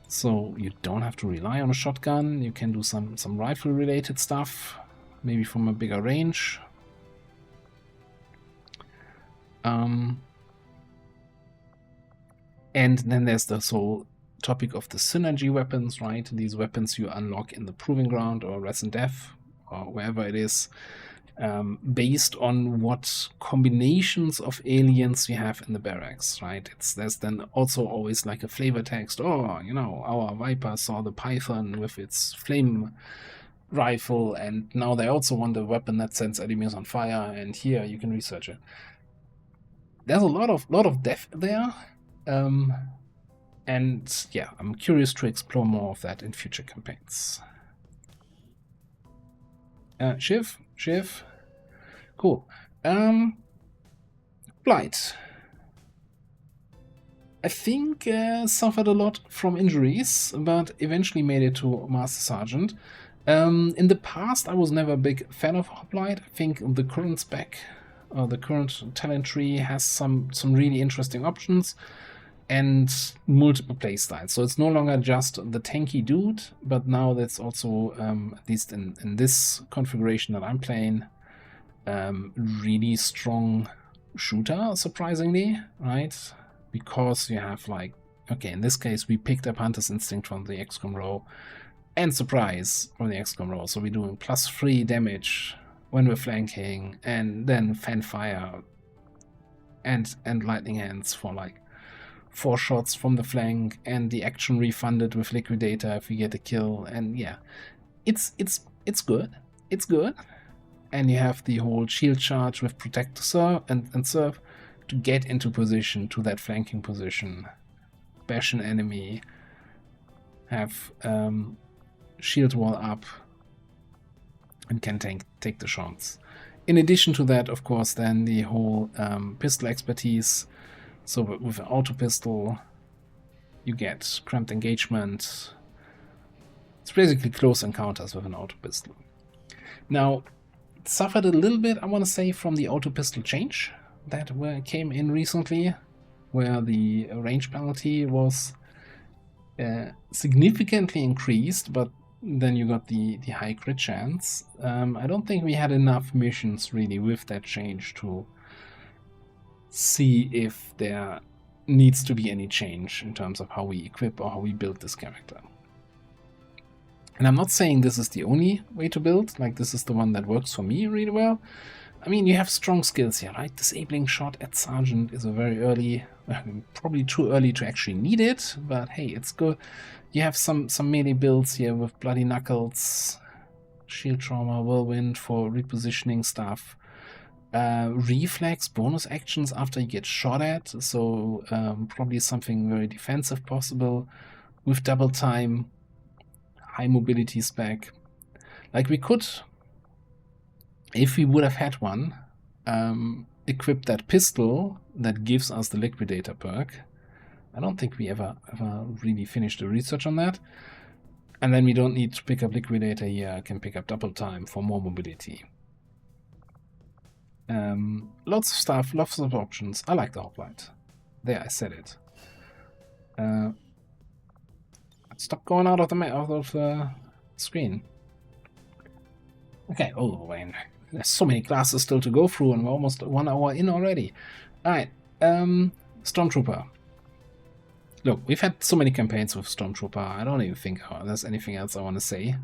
so you don't have to rely on a shotgun. You can do some rifle related stuff, maybe from a bigger range. And then there's the whole topic of the synergy weapons, right? These weapons you unlock in the Proving Ground or Resin Death or wherever it is, based on what combinations of aliens you have in the barracks, right? There's then also always like a flavor text. Oh, you know, our Viper saw the Python with its flame rifle, and now they also want a weapon that sends enemies on fire, and here you can research it. There's a lot of depth there, and yeah, I'm curious to explore more of that in future campaigns. Shiv, cool. Blight. I think suffered a lot from injuries, but eventually made it to Master Sergeant. In the past, I was never a big fan of Hoplite. I think the current spec, the current talent tree has some really interesting options and multiple playstyles. So it's no longer just the tanky dude, but now that's also, at least in this configuration that I'm playing, really strong shooter, surprisingly, right? Because you have like, okay, in this case, we picked up Hunter's Instinct from the XCOM row, and Surprise from the XCOM row. So we're doing +3 damage when we're flanking, and then Fan Fire and Lightning Hands for like 4 shots from the flank, and the action refunded with Liquidator if we get a kill. And yeah, it's good. It's good. And you have the whole shield charge with Protect and Serve to get into position, to that flanking position, bash an enemy, have shield wall up, and can take the shots. In addition to that, of course, then the whole pistol expertise. So with an auto pistol, you get cramped engagement. It's basically close encounters with an auto pistol. Now, it suffered a little bit, I want to say, from the auto pistol change that came in recently, where the range penalty was significantly increased, but then you got the high crit chance. I don't think we had enough missions really with that change to see if there needs to be any change in terms of how we equip or how we build this character. And I'm not saying this is the only way to build, like this is the one that works for me really well. I mean, you have strong skills here, right? Disabling shot at Sergeant is a very early, probably too early to actually need it, but hey, it's good. You have some melee builds here with Bloody Knuckles, Shield Trauma, Whirlwind for repositioning stuff. Reflex bonus actions after you get shot at, so probably something very defensive possible with double time, high mobility spec. Like we could, if we would have had one, equip that pistol that gives us the Liquidator perk. I don't think we ever really finished the research on that. And then we don't need to pick up Liquidator here, I can pick up double time for more mobility. Lots of stuff, lots of options. I like the Hoplite. There, I said it. Stop going out of the screen. Okay. Oh, man. There's so many classes still to go through, and we're almost 1 hour in already. All right. Stormtrooper. Look, we've had so many campaigns with Stormtrooper. I don't even think there's anything else I want to say.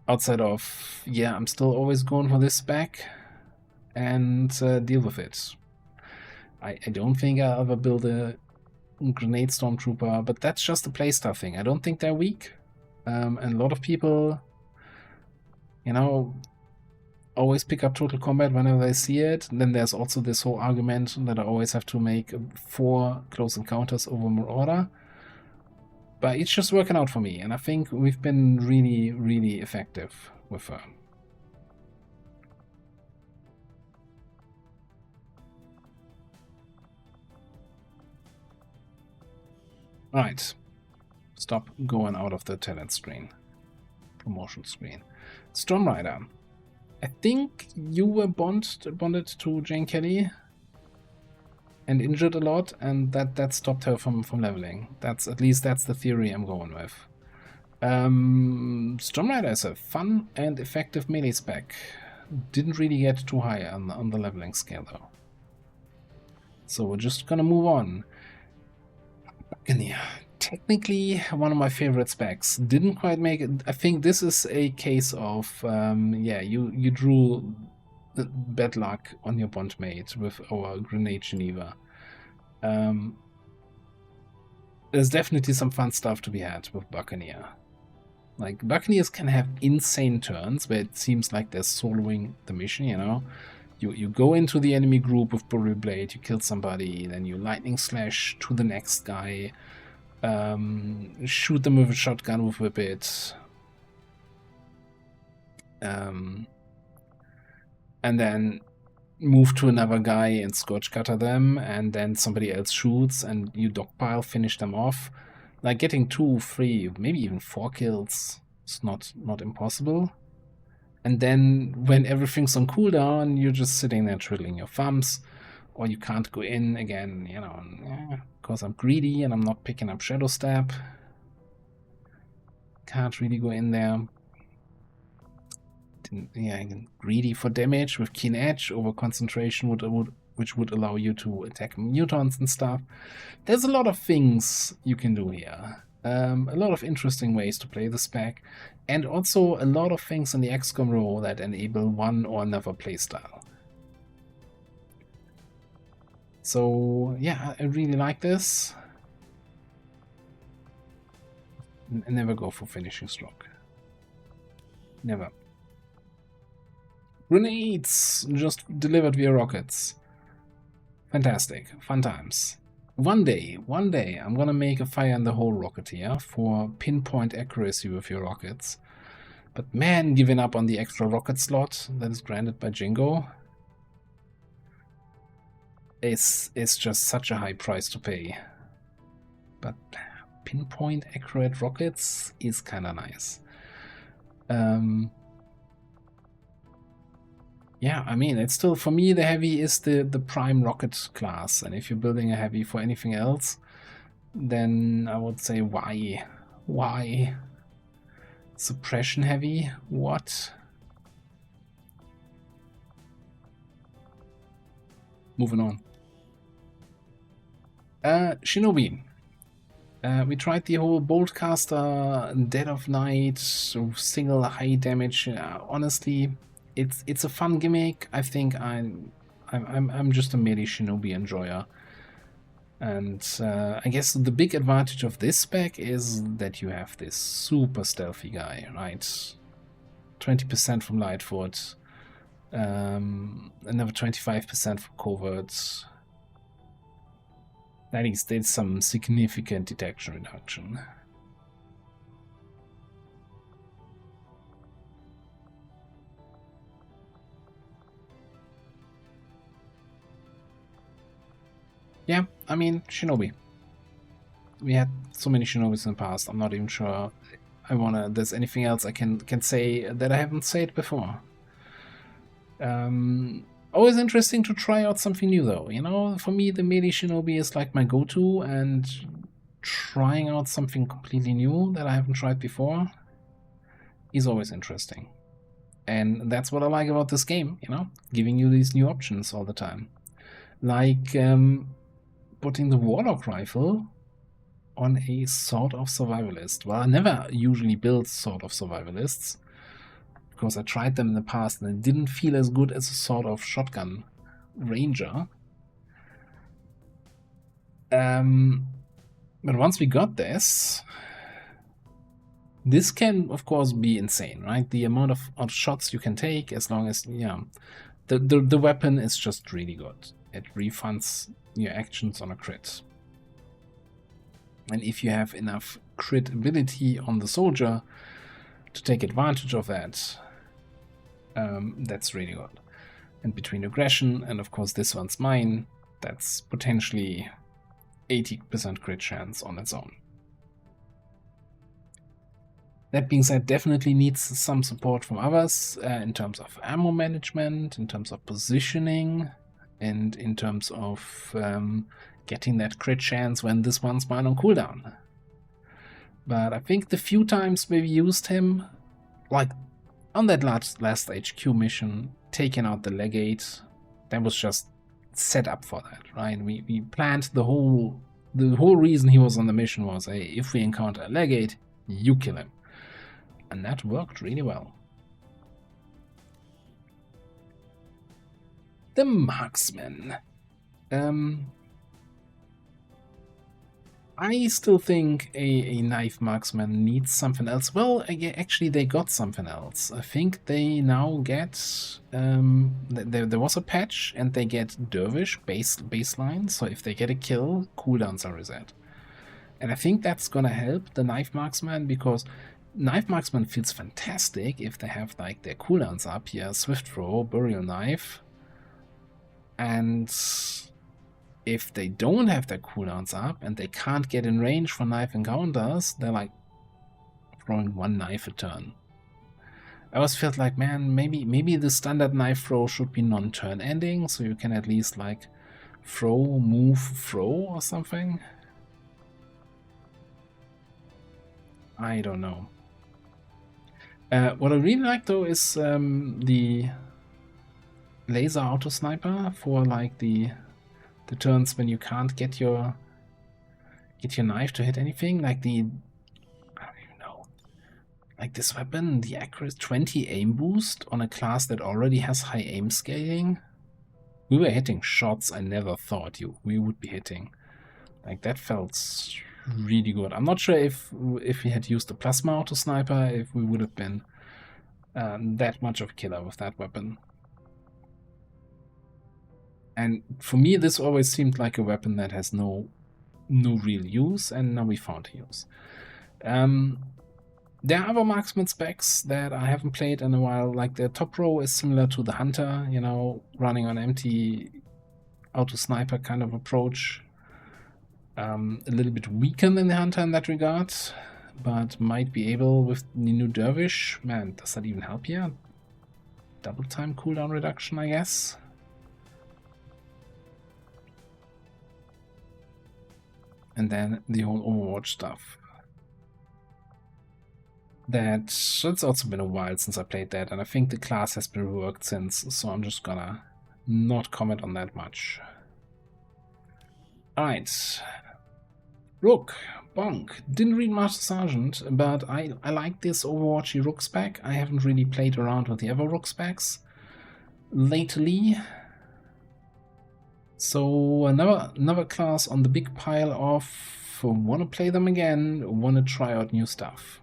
Outside of, yeah, I'm still always going for this spec. And deal with it. I don't think I'll ever build a grenade Stormtrooper, but that's just a playstyle thing. I don't think they're weak. And a lot of people, you know, always pick up Total Combat whenever they see it. And then there's also this whole argument that I always have to make 4 close encounters over Marauder. But it's just working out for me, and I think we've been really, really effective with her. Right, stop going out of the talent screen, promotion screen. Stormrider. I think you were bonded to Jane Kelly and injured a lot, and that stopped her from leveling. That's at least that's the theory I'm going with. Stormrider is a fun and effective melee spec. Didn't really get too high on the leveling scale though. So we're just gonna move on. Buccaneer. Technically, one of my favorite specs. Didn't quite make it. I think this is a case of, yeah, you drew bad luck on your bondmate with our Grenade Geneva. There's definitely some fun stuff to be had with Buccaneer. Like, Buccaneers can have insane turns where it seems like they're soloing the mission, you know? You go into the enemy group with Burry Blade, you kill somebody, then you lightning slash to the next guy, shoot them with a shotgun with a bit, and then move to another guy and scorch cutter them, and then somebody else shoots and you dogpile, finish them off. Like, getting 2, 3, maybe even 4 kills is not impossible. And then when everything's on cooldown, you're just sitting there twiddling your thumbs, or you can't go in again, you know, because I'm greedy and I'm not picking up Shadow Step. Can't really go in there. Yeah, greedy for damage with Keen Edge over concentration, which would allow you to attack mutants and stuff. There's a lot of things you can do here. A lot of interesting ways to play the spec, and also a lot of things in the XCOM role that enable one or another playstyle. So yeah, I really like this. Never go for finishing stroke. Never. Grenades just delivered via rockets. Fantastic. Fun times. One day, I'm gonna make a Fire in the Hole Rocketeer for pinpoint accuracy with your rockets. But man, giving up on the extra rocket slot that is granted by Jingo is just such a high price to pay. But pinpoint accurate rockets is kinda nice. Yeah, I mean, it's still, for me, the heavy is the prime rocket class, and if you're building a heavy for anything else, then I would say why? Why? Suppression heavy? What? Moving on. Shinobi. We tried the whole Boltcaster, Dead of Night, single high damage. Honestly, it's a fun gimmick. I think I'm just a melee Shinobi enjoyer, and I guess the big advantage of this spec is that you have this super stealthy guy, right? 20% from Lightfoot, another 25% from covert. That is, there's some significant detection reduction. Yeah, I mean, Shinobi. We had so many Shinobis in the past. I'm not even sure there's anything else I can say that I haven't said before. Always interesting to try out something new, though. You know, for me, the melee Shinobi is like my go-to, and trying out something completely new that I haven't tried before is always interesting. And that's what I like about this game, you know, giving you these new options all the time. Like putting the Warlock rifle on a Sword of Survivalist. Well, I never usually build Sword of Survivalists, because I tried them in the past and it didn't feel as good as a Sword of Shotgun Ranger. But once we got this can, of course, be insane, right? The amount of shots you can take, as long as, yeah, the weapon is just really good. It refunds your actions on a crit. And if you have enough crit ability on the soldier to take advantage of that, that's really good. And between aggression and, of course, this one's mine, that's potentially 80% crit chance on its own. That being said, definitely needs some support from others in terms of ammo management, in terms of positioning, and in terms of getting that crit chance when this one's mine on cooldown. But I think the few times we used him, like on that last HQ mission, taking out the legate, that was just set up for that, right? We planned the whole the whole reason he was on the mission was, hey, if we encounter a legate, you kill him. And that worked really well. The Marksman. I still think a knife marksman needs something else. Well, actually, they got something else. I think they now get... there was a patch, and they get Dervish baseline, so if they get a kill, cooldowns are reset. And I think that's gonna help the knife marksman, because knife marksman feels fantastic if they have like their cooldowns up here. Swift throw, burial knife, and if they don't have their cooldowns up and they can't get in range for knife encounters, they're like throwing one knife a turn. I always felt like, man, maybe the standard knife throw should be non-turn ending, so you can at least like throw, move, throw or something. I don't know. What I really like though is the laser auto sniper for like the turns when you can't get your knife to hit anything, like I don't even know, like this weapon, the accurate 20 aim boost on a class that already has high aim scaling. We were hitting shots I never thought we would be hitting. Like that felt really good. I'm not sure if we had used the plasma auto sniper, if we would have been that much of a killer with that weapon. And for me, this always seemed like a weapon that has no real use, and now we found use. There are other marksman specs that I haven't played in a while, like the top row is similar to the hunter, you know, running on empty auto sniper kind of approach. A little bit weaker than the hunter in that regard, but might be able with the new dervish. Man, does that even help here? Double time cooldown reduction, I guess. And then the whole Overwatch stuff. That's also been a while since I played that, and I think the class has been reworked since, so I'm just gonna not comment on that much. Alright. Rook, Bonk. Didn't read Master Sergeant, but I like this Overwatchy Rook spec. I haven't really played around with the other Rook specs lately. So another class on the big pile of wanna play them again, wanna try out new stuff.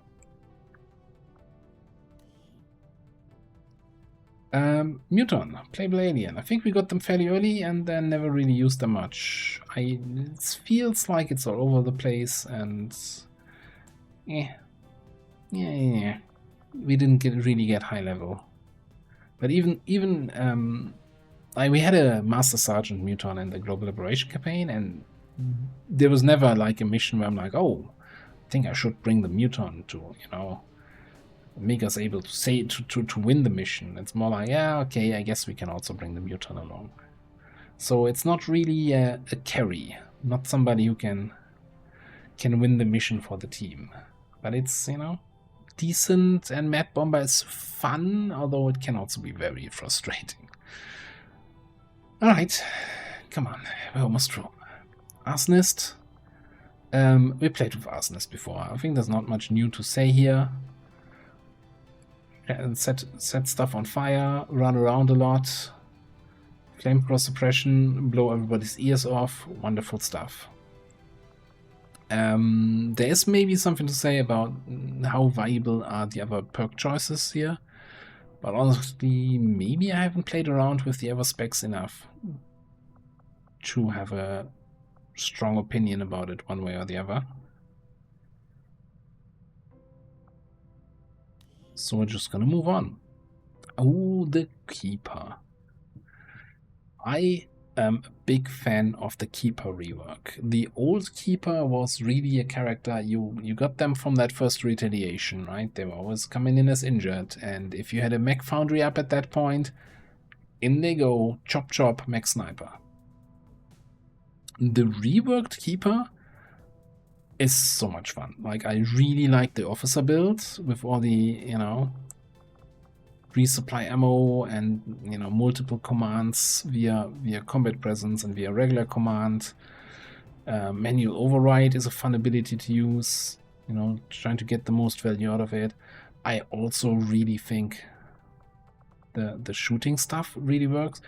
Muton, Playable Alien. I think we got them fairly early and then never really used them much. It feels like it's all over the place, and we didn't really get high level. But even we had a Master Sergeant Muton in the Global Liberation campaign, and there was never like a mission where I'm like, oh, I think I should bring the Muton to, you know, make us able to say to win the mission. It's more like, yeah, okay, I guess we can also bring the Muton along. So it's not really a carry, not somebody who can win the mission for the team. But it's, you know, decent, and Mad Bomber is fun, although it can also be very frustrating. Alright, come on, we're almost through. Arsonist. We played with Arsonist before. I think there's not much new to say here. Set stuff on fire, run around a lot, flamethrower suppression, blow everybody's ears off, wonderful stuff. There is maybe something to say about how valuable are the other perk choices here, but honestly, maybe I haven't played around with the other specs enough to have a strong opinion about it one way or the other. So we're just gonna move on. Oh, the Keeper. I am a big fan of the Keeper rework. The old Keeper was really a character, you got them from that first Retaliation, right? They were always coming in as injured, and if you had a mech foundry up at that point, in they go, chop chop, mech sniper. The reworked Keeper is so much fun. Like, I really like the officer build with all the, you know, resupply ammo and, you know, multiple commands via combat presence and via regular command. Manual override is a fun ability to use, you know, trying to get the most value out of it. I also really think the shooting stuff really works.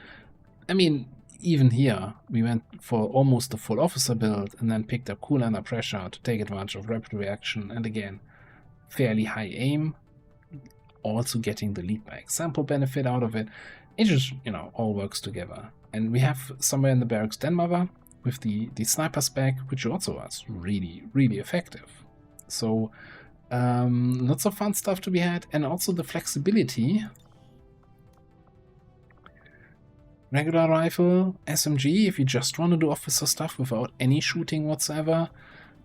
I mean, even here, we went for almost a full officer build and then picked up Cool Under Pressure to take advantage of rapid reaction, and again, fairly high aim, also getting the lead by example benefit out of it. It just, you know, all works together. And we have somewhere in the barracks Den Mother with the sniper spec, which also was really, really effective. So lots of fun stuff to be had, and also the flexibility. Regular rifle, SMG, if you just want to do officer stuff without any shooting whatsoever.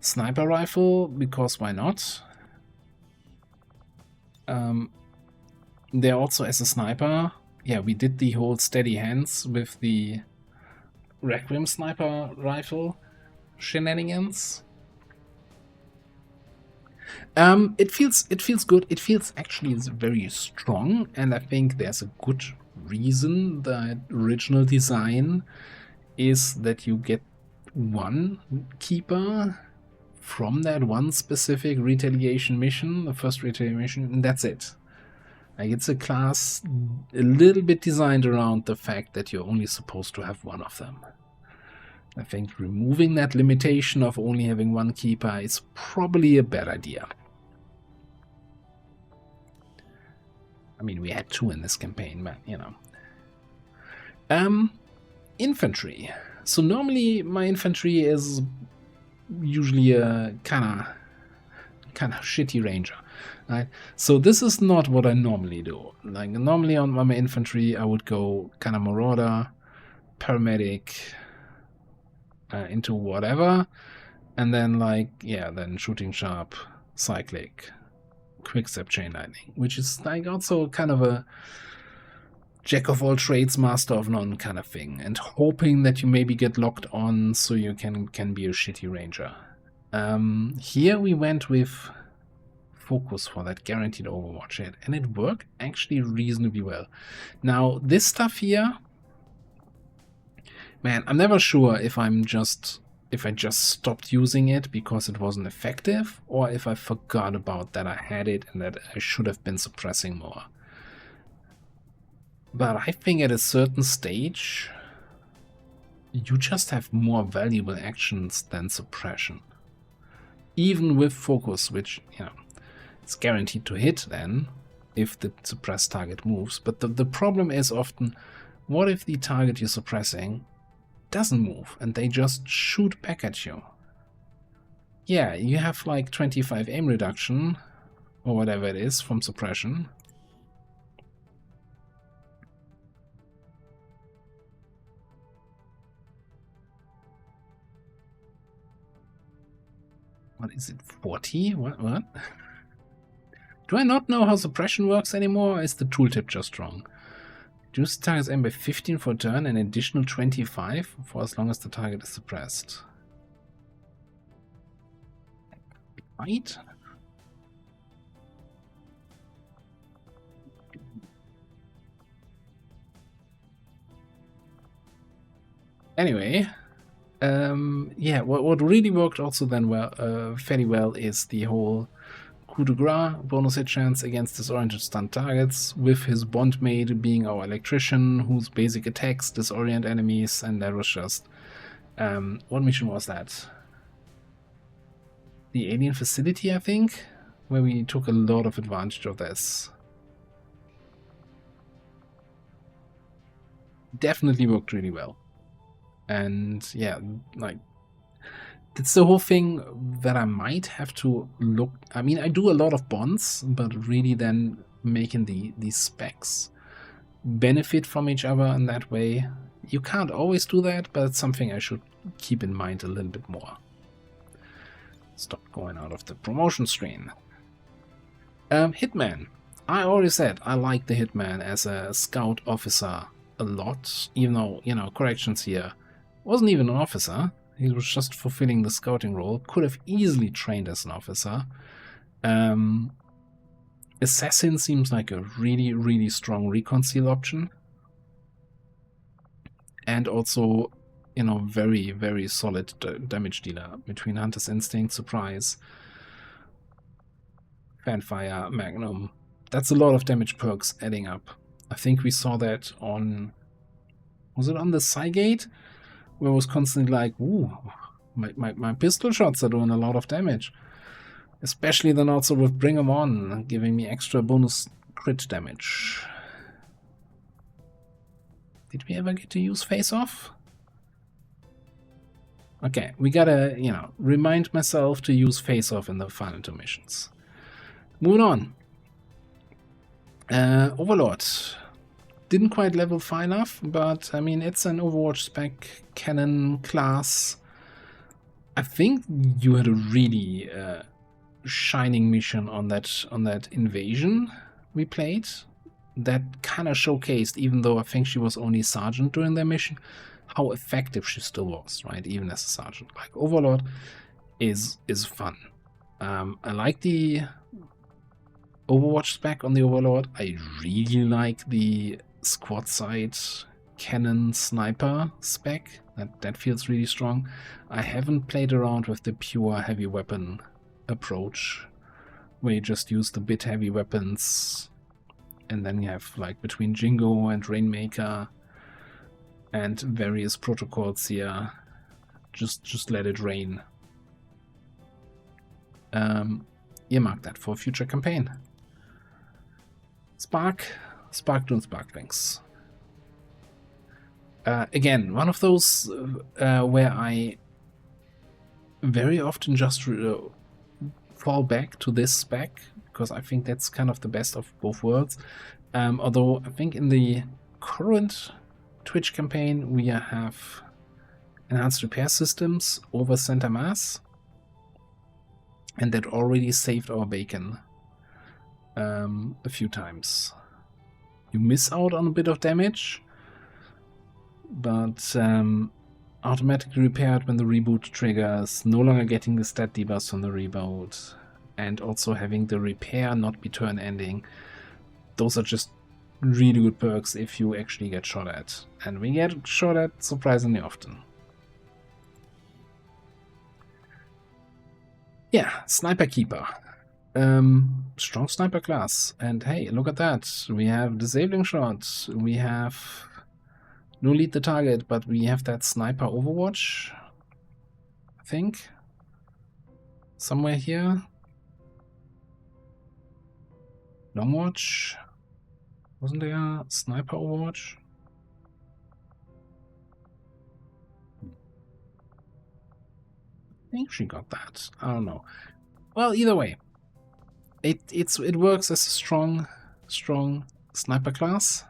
Sniper rifle, because why not? There also as a sniper, yeah, we did the whole steady hands with the Requiem sniper rifle shenanigans. It feels good. It feels actually very strong, and I think there's a good reason that original design is that you get one keeper from that one specific retaliation mission, the first retaliation mission, and that's it. Like, it's a class a little bit designed around the fact that you're only supposed to have one of them. I think removing that limitation of only having one keeper is probably a bad idea. I mean, we had two in this campaign, but, you know. Infantry. So normally my infantry is usually a kind of shitty ranger, right? So this is not what I normally do. Like, normally on my infantry I would go kind of marauder, paramedic, into whatever, and then then shooting sharp, cyclic, quickstep, chain lightning, which is like also kind of a jack of all trades, master of none kind of thing, and hoping that you maybe get locked on so you can be a shitty ranger. Here we went with focus for that guaranteed overwatch hit, and it worked actually reasonably well. Now this stuff here, man, I'm never sure if I just stopped using it because it wasn't effective, or if I forgot about that I had it and that I should have been suppressing more. But I think at a certain stage, you just have more valuable actions than suppression. Even with focus, which, you know, it's guaranteed to hit then, if the suppressed target moves. But the problem is often, what if the target you're suppressing doesn't move and they just shoot back at you? Yeah, you have like 25 aim reduction, or whatever it is, from suppression. What is it, 40? What? Do I not know how suppression works anymore, or is the tooltip just wrong? Reduce the target's aim by 15 for a turn, and an additional 25 for as long as the target is suppressed. Right? Anyway, yeah, what really worked also then fairly well is the whole coup de grace, bonus hit chance against disoriented stunned targets, with his bondmate being our Electrician, whose basic attacks disorient enemies, and that was just... what mission was that? The alien facility, I think, where we took a lot of advantage of this. Definitely worked really well. And yeah, like, it's the whole thing that I might have to look... I mean, I do a lot of bonds, but really then making these specs benefit from each other in that way. You can't always do that, but it's something I should keep in mind a little bit more. Stop going out of the promotion screen. Hitman. I already said I like the Hitman as a scout officer a lot, even though, you know, corrections here. Wasn't even an officer. He was just fulfilling the scouting role. Could have easily trained as an officer. Assassin seems like a really, really strong reconcile option. And also you know, very, very solid damage dealer between Hunter's Instinct, Surprise, Fanfire, Magnum. That's a lot of damage perks adding up. I think we saw that on... Was it on the Cygate? Where it was constantly like, ooh, my pistol shots are doing a lot of damage. Especially then also with Bring 'em On, giving me extra bonus crit damage. Did we ever get to use Face Off? Okay, we gotta, you know, remind myself to use Face Off in the final two missions. Moving on. Overlord. Didn't quite level far enough, but I mean, it's an Overwatch spec cannon class. I think you had a really shining mission on that invasion we played. That kind of showcased, even though I think she was only sergeant during their mission, how effective she still was, right? Even as a sergeant. Like, Overlord is fun. I like the Overwatch spec on the Overlord. I really like the squad side cannon sniper spec. That feels really strong. I haven't played around with the pure heavy weapon approach, where you just use the bit heavy weapons, and then you have, like, between Jingo and Rainmaker and various protocols here, just let it rain. Earmark that for a future campaign. Spark doing spark things. Again, one of those where I very often just fall back to this spec, because I think that's kind of the best of both worlds. Although I think in the current Twitch campaign we have enhanced repair systems over center mass, and that already saved our bacon a few times. You miss out on a bit of damage, but automatically repaired when the reboot triggers, no longer getting the stat debuffs from the reboot, and also having the repair not be turn ending. Those are just really good perks if you actually get shot at, and we get shot at surprisingly often. Yeah, Sniper Keeper. Strong sniper class, and hey, look at that. We have disabling shots, we have no lead the target, but we have that sniper overwatch, I think, somewhere here. Long watch, wasn't there a sniper overwatch? I think she got that, I don't know. Well, either way, it works as a strong sniper class.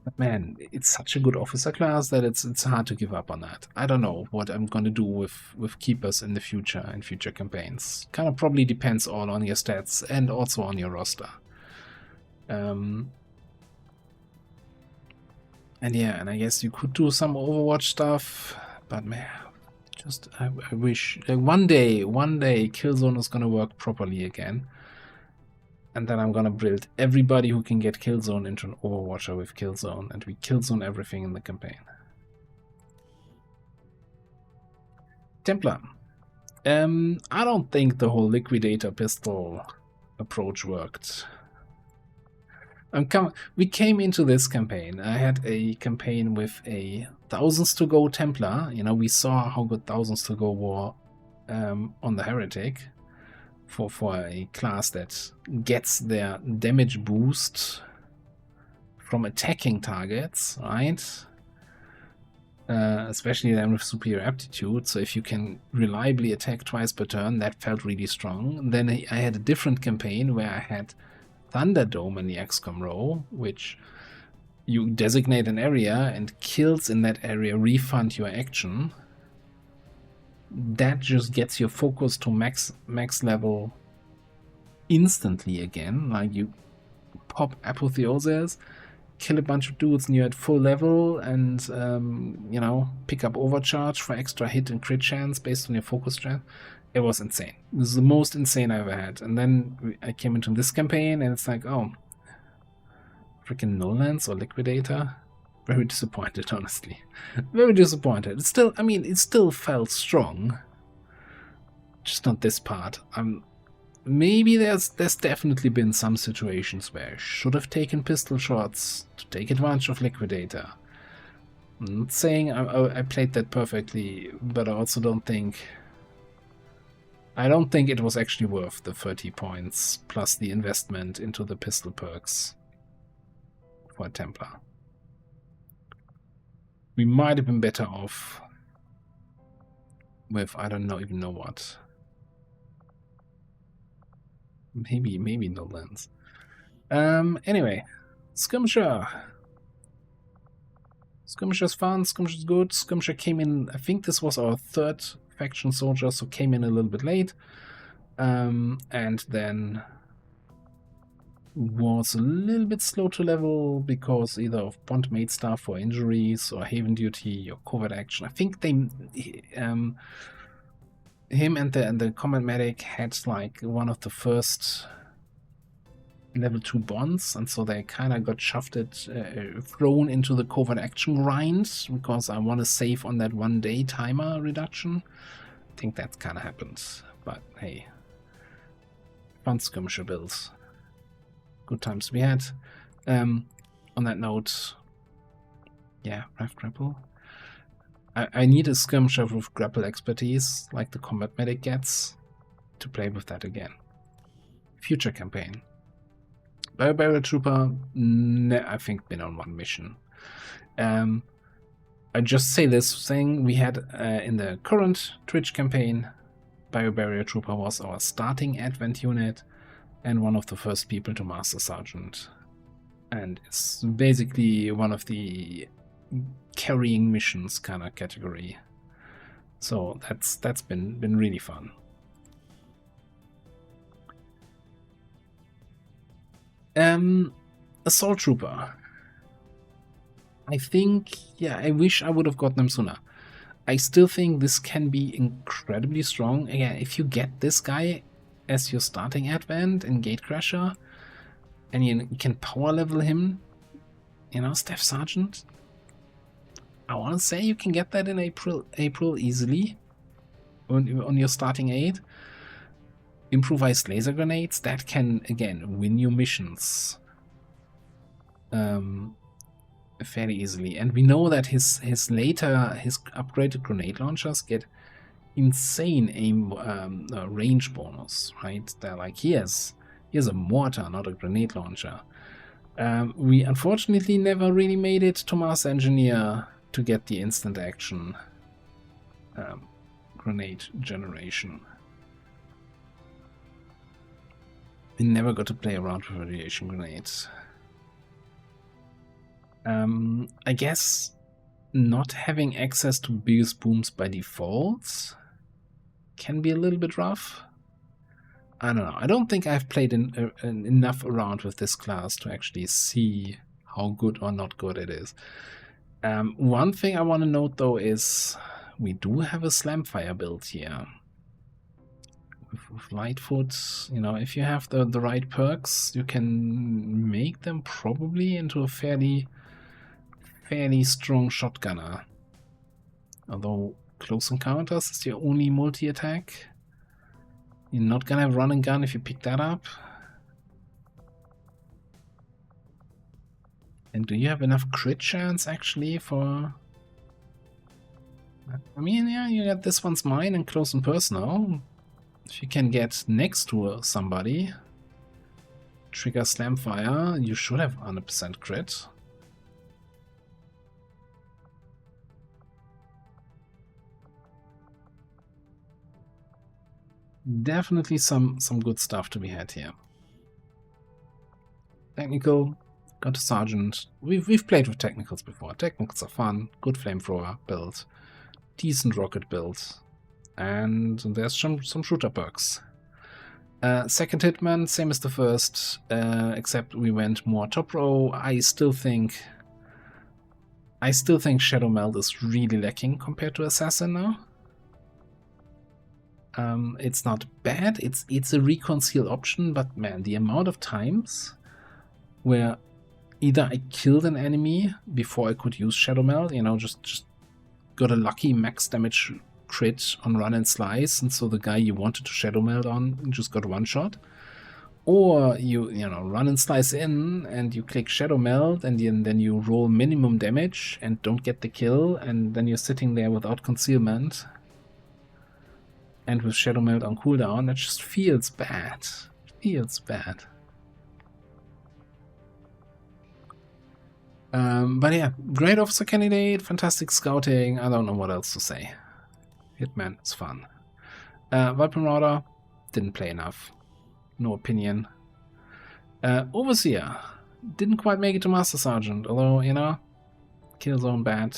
But man, it's such a good officer class that it's hard to give up on that. I don't know what I'm gonna do with keepers in the future, in future campaigns. Kind of probably depends all on your stats and also on your roster. And yeah, and I guess you could do some Overwatch stuff, but man, just I wish one day Killzone is gonna work properly again. And then I'm gonna build everybody who can get Killzone into an Overwatcher with Killzone, and we Killzone everything in the campaign. Templar. I don't think the whole Liquidator pistol approach worked. We came into this campaign. I had a campaign with a Thousands to Go Templar. You know, we saw how good Thousands to Go were on the Heretic. For a class that gets their damage boost from attacking targets, right? Especially then with superior aptitude. So if you can reliably attack twice per turn, that felt really strong. Then I had a different campaign where I had Thunderdome in the XCOM row, which you designate an area and kills in that area refund your action. That just gets your focus to max level instantly again. Like, you pop Apotheosis, kill a bunch of dudes and you're at full level, and you know, pick up Overcharge for extra hit and crit chance based on your focus strength. It was insane. This is the most insane I ever had. And then I came into this campaign and it's like, oh, freaking No Lands or Liquidator. Very disappointed, honestly. Very disappointed. It's still, I mean, it still felt strong. Just not this part. Maybe there's definitely been some situations where I should have taken pistol shots to take advantage of Liquidator. I'm not saying I played that perfectly, but I also don't think it was actually worth the 30 points plus the investment into the pistol perks for a Templar. We might have been better off with, I don't even know what. Maybe no lens. Anyway, Skirmisher. Skirmisher's fun, Skirmisher's good. Skirmisher came in, I think this was our third faction soldier, so came in a little bit late. And then was a little bit slow to level because either of bondmate stuff or injuries or haven duty or covert action. I think they him and the combat medic had like one of the first level 2 bonds, and so they kind of got thrown into the covert action grind because I want to save on that 1 day timer reduction. I think that kind of happened, but hey, fun skirmisher builds. Good times we had. On that note, yeah, Raft Grapple. I need a skirmisher with grapple expertise, like the combat medic gets, to play with that again. Future campaign. Biobarrier Trooper, I think been on 1 mission. I just say this thing, we had in the current Twitch campaign, Biobarrier Trooper was our starting advent unit and one of the first people to Master Sergeant. And it's basically one of the carrying missions kind of category. So that's been really fun. Assault Trooper. I think, yeah, I wish I would have gotten them sooner. I still think this can be incredibly strong. Again, if you get this guy as your starting advent in Gatecrasher, and you can power level him, you know, Staff Sergeant. I want to say you can get that in April easily on your starting aid. Improvised laser grenades, that can again win you missions fairly easily. And we know that his upgraded grenade launchers get insane aim range bonus, right? They're like, here's a mortar, not a grenade launcher. We unfortunately never really made it to Master Engineer to get the instant action grenade generation. We never got to play around with radiation grenades. I guess not having access to biggest booms by default can be a little bit rough. I don't know. I don't think I've played enough around with this class to actually see how good or not good it is. One thing I want to note though is we do have a Slamfire build here. With Lightfoot, you know, if you have the right perks, you can make them probably into a fairly strong shotgunner. Although Close Encounters is your only multi-attack. You're not gonna have run and gun if you pick that up. And do you have enough crit chance actually for... I mean, yeah, you got this one's mine and close and personal. If you can get next to somebody, trigger Slamfire, you should have 100% crit. Definitely some good stuff to be had here. Technical, got a Sergeant. We've played with Technicals before. Technicals are fun, good flamethrower build, decent rocket build, and there's some shooter perks. Second Hitman, same as the first, except we went more top row. I still think Shadow Meld is really lacking compared to Assassin now. It's not bad, it's a reconcile option, but man, the amount of times where either I killed an enemy before I could use Shadow Meld, you know, just got a lucky max damage crit on Run and Slice, and so the guy you wanted to Shadow Meld on just got one shot. Or you know, Run and Slice in, and you click Shadow Meld, and then you roll minimum damage and don't get the kill, and then you're sitting there without concealment. And with Shadow Meld on cooldown, that just feels bad. Feels bad. But yeah, great officer candidate, fantastic scouting. I don't know what else to say. Hitman is fun. Weapon Marauder, didn't play enough. No opinion. Overseer, didn't quite make it to Master Sergeant, although, you know, Killzone bad.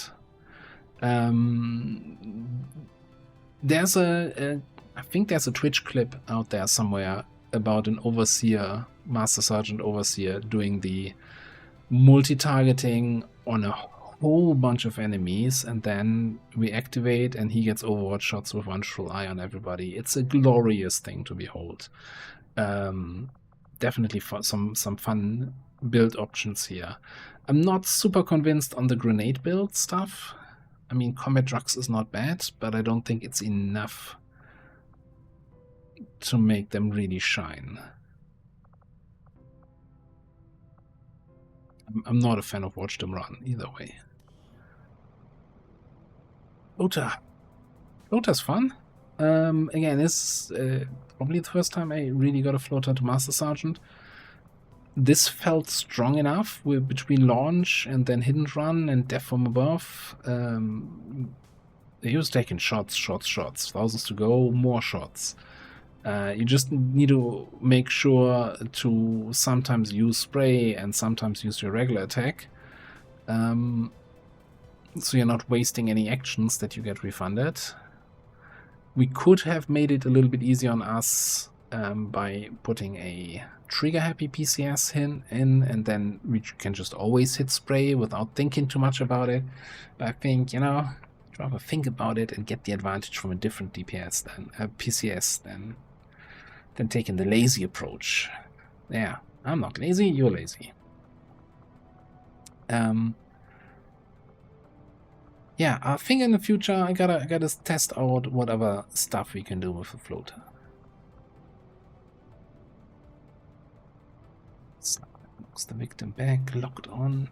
There's I think there's a Twitch clip out there somewhere about an Overseer, Master Sergeant Overseer, doing the multi-targeting on a whole bunch of enemies, and then we activate and he gets Overwatch shots with one shrill eye on everybody. It's a glorious thing to behold. Definitely some fun build options here. I'm not super convinced on the grenade build stuff. I mean, combat drugs is not bad, but I don't think it's enough to make them really shine. I'm not a fan of Watch Them Run, either way. Floater's fun. Again, it's probably the first time I really got a floater to Master Sergeant. This felt strong enough between launch and then hidden run and death from above. He was taking shots, thousands to go, more shots. You just need to make sure to sometimes use spray and sometimes use your regular attack. So you're not wasting any actions that you get refunded. We could have made it a little bit easier on us by putting a trigger-happy PCS in, and then we can just always hit spray without thinking too much about it. But I think, you know, I'd rather think about it and get the advantage from a different DPS than PCS than taking the lazy approach. Yeah, I'm not lazy, you're lazy. Yeah, I think in the future I gotta test out what other stuff we can do with the floater. So, looks the victim back, locked on.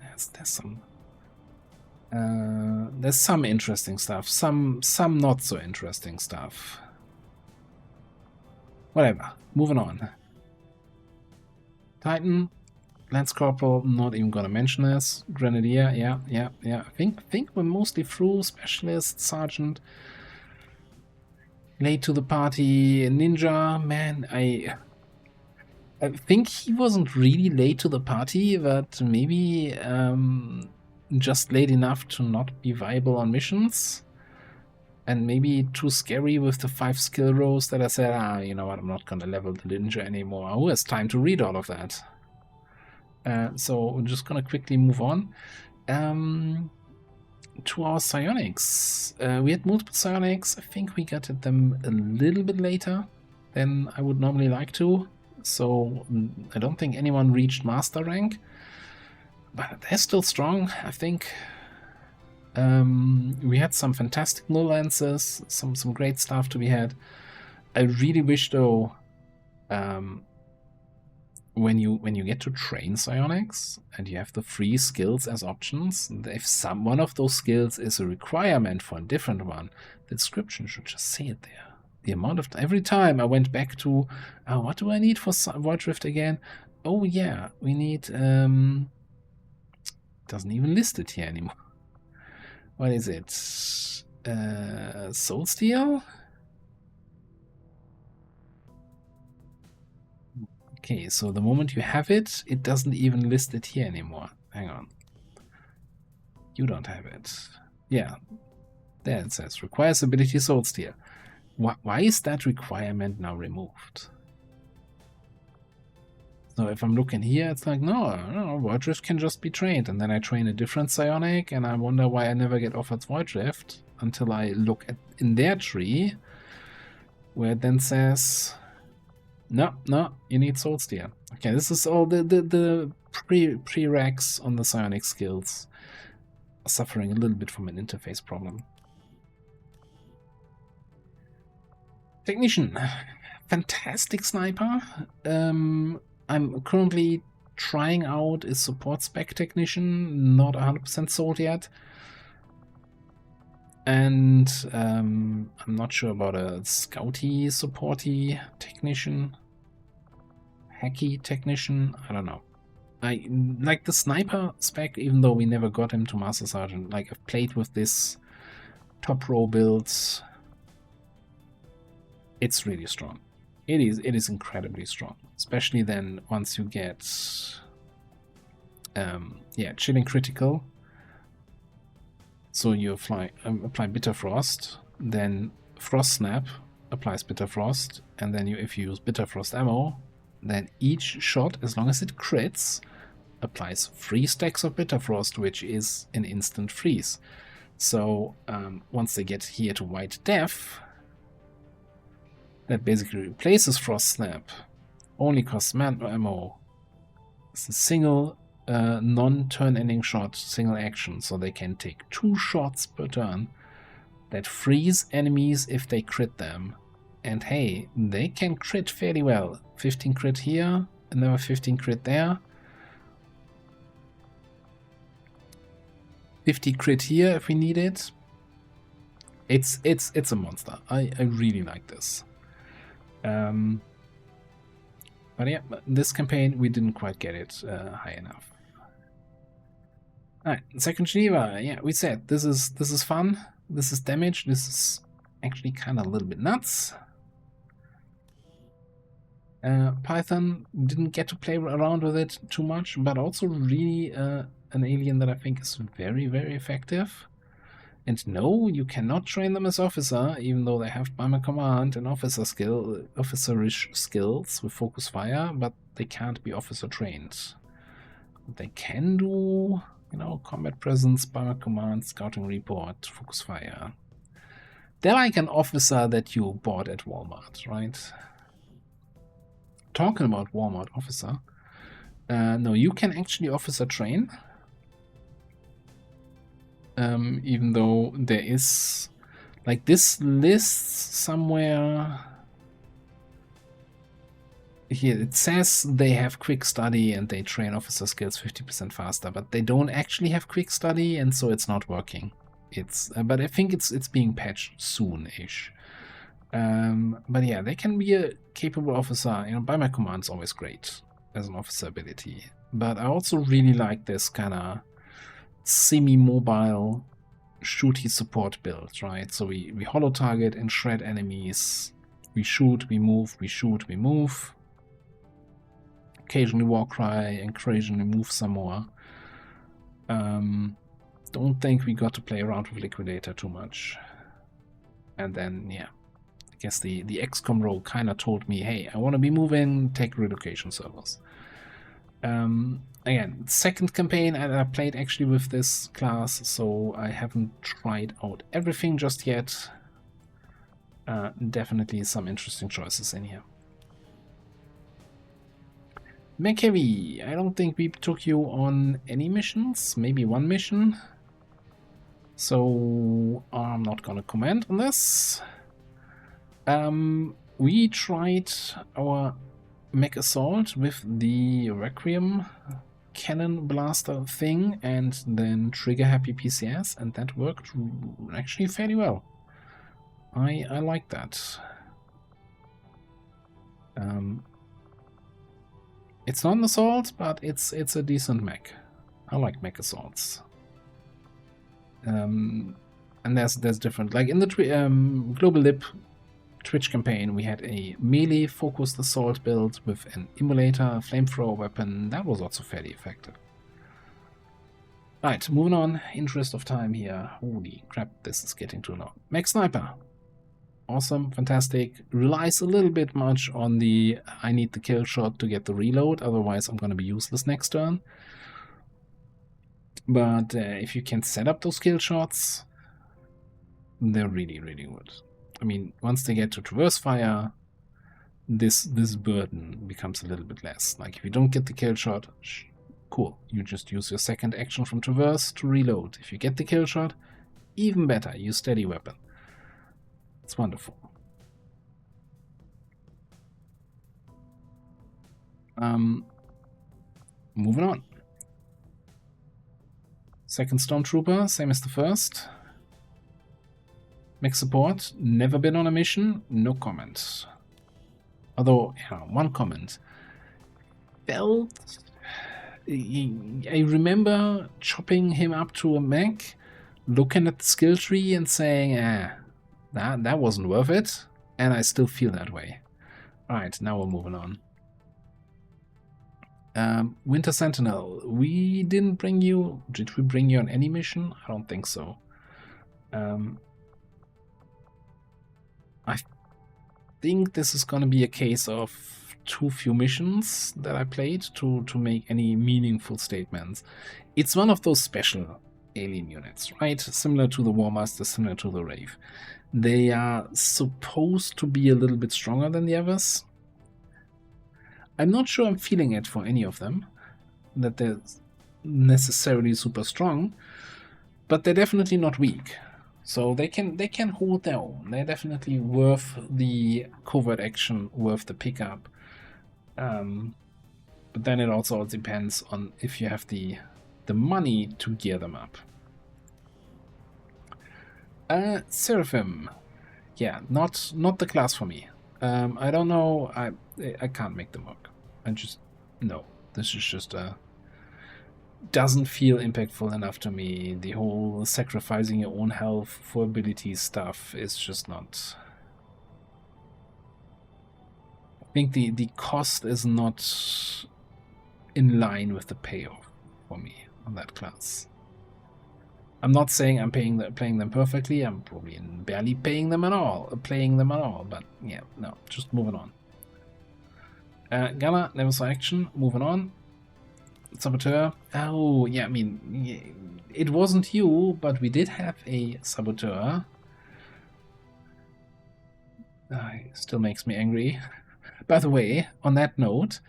There's some interesting stuff, some not so interesting stuff. Whatever, moving on. Titan, Lance Corporal, not even gonna mention this. Grenadier, yeah. I think we're mostly through. Specialist, Sergeant. Late to the party. Ninja, man, I think he wasn't really late to the party, but maybe just late enough to not be viable on missions. And maybe too scary with the 5 skill rows that I said, you know what, I'm not gonna level the ninja anymore. Who has time to read all of that? So we're just gonna quickly move on to our psionics. We had multiple psionics. I think we got at them a little bit later than I would normally like to. So I don't think anyone reached master rank, but they're still strong, I think. We had some fantastic null lances, some great stuff to be had. I really wish though, when you get to train psionics and you have the 3 skills as options, if one of those skills is a requirement for a different one, the description should just say it there. The amount of every time I went back to what do I need for Void Drift again? Oh yeah, we need doesn't even list it here anymore. What is it? Soul Steel? Okay, so the moment you have it, it doesn't even list it here anymore. Hang on. You don't have it. Yeah. There it says, requires ability Soul Steel. Why is that requirement now removed? So if I'm looking here, it's like, no, Void Drift can just be trained. And then I train a different psionic, and I wonder why I never get offered Void Drift until I look in their tree, where it then says, No, you need Soul Steer. Okay, this is all the prereqs on the psionic skills. Suffering a little bit from an interface problem. Technician. Fantastic sniper. I'm currently trying out a support spec technician, not 100% sold yet. And I'm not sure about a scouty supporty technician. Hacky technician, I don't know. I like the sniper spec, even though we never got him to Master Sergeant. Like, I've played with this top row builds. It's really strong. It is incredibly strong. Especially then once you get chilling critical. So you apply Bitter Frost, then Frost Snap applies Bitter Frost, and then if you use Bitter Frost ammo, then each shot, as long as it crits, applies 3 stacks of Bitter Frost, which is an instant freeze. So once they get here to White Death, that basically replaces Frost Snap, only costs ammo. It's a single non-turn ending shot, single action, so they can take 2 shots per turn that freeze enemies if they crit them. And hey, they can crit fairly well. 15 crit here, another 15 crit there. 50 crit here if we need it. It's a monster. I really like this. But yeah, this campaign we didn't quite get it high enough. Alright, second Geneva. Yeah, we said this is fun. This is damage. This is actually kind of a little bit nuts. Python didn't get to play around with it too much, but also really an alien that I think is very, very effective. And no, you cannot train them as officer, even though they have bomber command and officerish skills with focus fire, but they can't be officer trained. They can do, combat presence, bomber command, scouting report, focus fire. They're like an officer that you bought at Walmart, right? Talking about Walmart officer, no, you can actually officer train. Even though there is, like, this list somewhere here, it says they have quick study and they train officer skills 50% faster, but they don't actually have quick study, and so it's not working. But I think it's being patched soon-ish. But yeah, they can be a capable officer. By my command's always great as an officer ability. But I also really like this kind of semi-mobile shooty support build, right? So we holo target and shred enemies. We shoot, we move, we shoot, we move. Occasionally war cry, and occasionally move some more. Don't think we got to play around with Liquidator too much. And then, yeah, I guess the XCOM role kind of told me, hey, I want to be moving, take relocation servers. Again, second campaign, and I played actually with this class, so I haven't tried out everything just yet. Definitely some interesting choices in here. McHeavy, I don't think we took you on any missions, maybe one mission. So I'm not gonna comment on this. We tried our mech assault with the Requiem cannon blaster thing and then trigger happy PCS, and that worked actually fairly well. I like that. It's not an assault, but it's a decent mech. I like mech assaults. And there's different, like in the Global Lib Twitch campaign, we had a melee focused assault build with an emulator, flamethrower weapon. That was also fairly effective. Right, moving on. Interest of time here. Holy crap, this is getting too long. Mech Sniper. Awesome, fantastic. Relies a little bit much on the I need the kill shot to get the reload, otherwise I'm going to be useless next turn. But if you can set up those kill shots, they're really, really good. I mean, once they get to traverse fire, this burden becomes a little bit less. Like if you don't get the kill shot, cool. You just use your second action from traverse to reload. If you get the kill shot, even better, use steady weapon. It's wonderful. Moving on. Second Stormtrooper, same as the first. Mech support, never been on a mission, no comment. Although, yeah, one comment. Felt... I remember chopping him up to a mech, looking at the skill tree and saying, that wasn't worth it, and I still feel that way. Alright, now we're moving on. Winter Sentinel, we didn't bring you... Did we bring you on any mission? I don't think so. I think this is gonna be a case of too few missions that I played to make any meaningful statements. It's one of those special alien units, right? Similar to the War Master, similar to the Wraith. They are supposed to be a little bit stronger than the others. I'm not sure I'm feeling it for any of them, that they're necessarily super strong, but they're definitely not weak. So they can hold their own. They're definitely worth the covert action, worth the pickup. But then it also all depends on if you have the money to gear them up. Seraphim, yeah, not the class for me. I don't know. I can't make them work. No. This is just doesn't feel impactful enough to me. The whole sacrificing your own health for abilities stuff is just not. I think the cost is not in line with the payoff for me on that class. I'm not saying I'm playing them perfectly. I'm probably barely playing them at all. But yeah, no, just moving on. Gunner, never saw action. Moving on. Saboteur. Oh, yeah, I mean, it wasn't you, but we did have a Saboteur. It still makes me angry. By the way, on that note,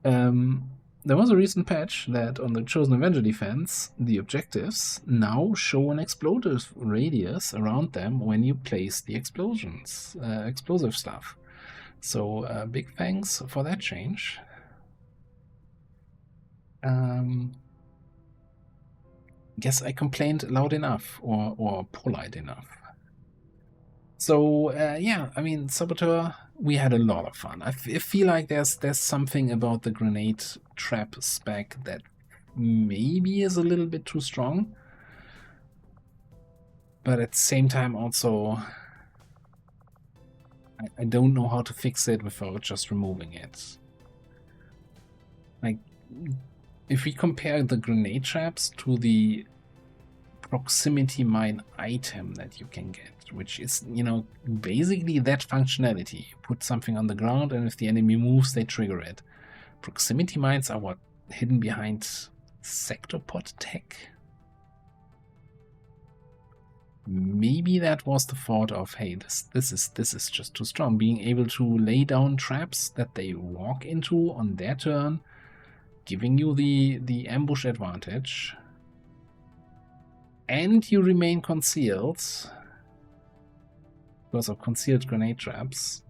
there was a recent patch that on the Chosen Avenger defense, the objectives now show an explosive radius around them when you place the explosive stuff. So big thanks for that change. Guess I complained loud enough or polite enough. So yeah, I mean, Saboteur, we had a lot of fun. I feel like there's something about the grenade trap spec that maybe is a little bit too strong, but at the same time also I don't know how to fix it without just removing it. Like, if we compare the grenade traps to the proximity mine item that you can get, which is, you know, basically that functionality. You put something on the ground and if the enemy moves, they trigger it. Proximity mines are what? Hidden behind sector pod tech? Maybe that was the thought of, hey, this is just too strong. Being able to lay down traps that they walk into on their turn, giving you the ambush advantage, and you remain concealed because of concealed grenade traps.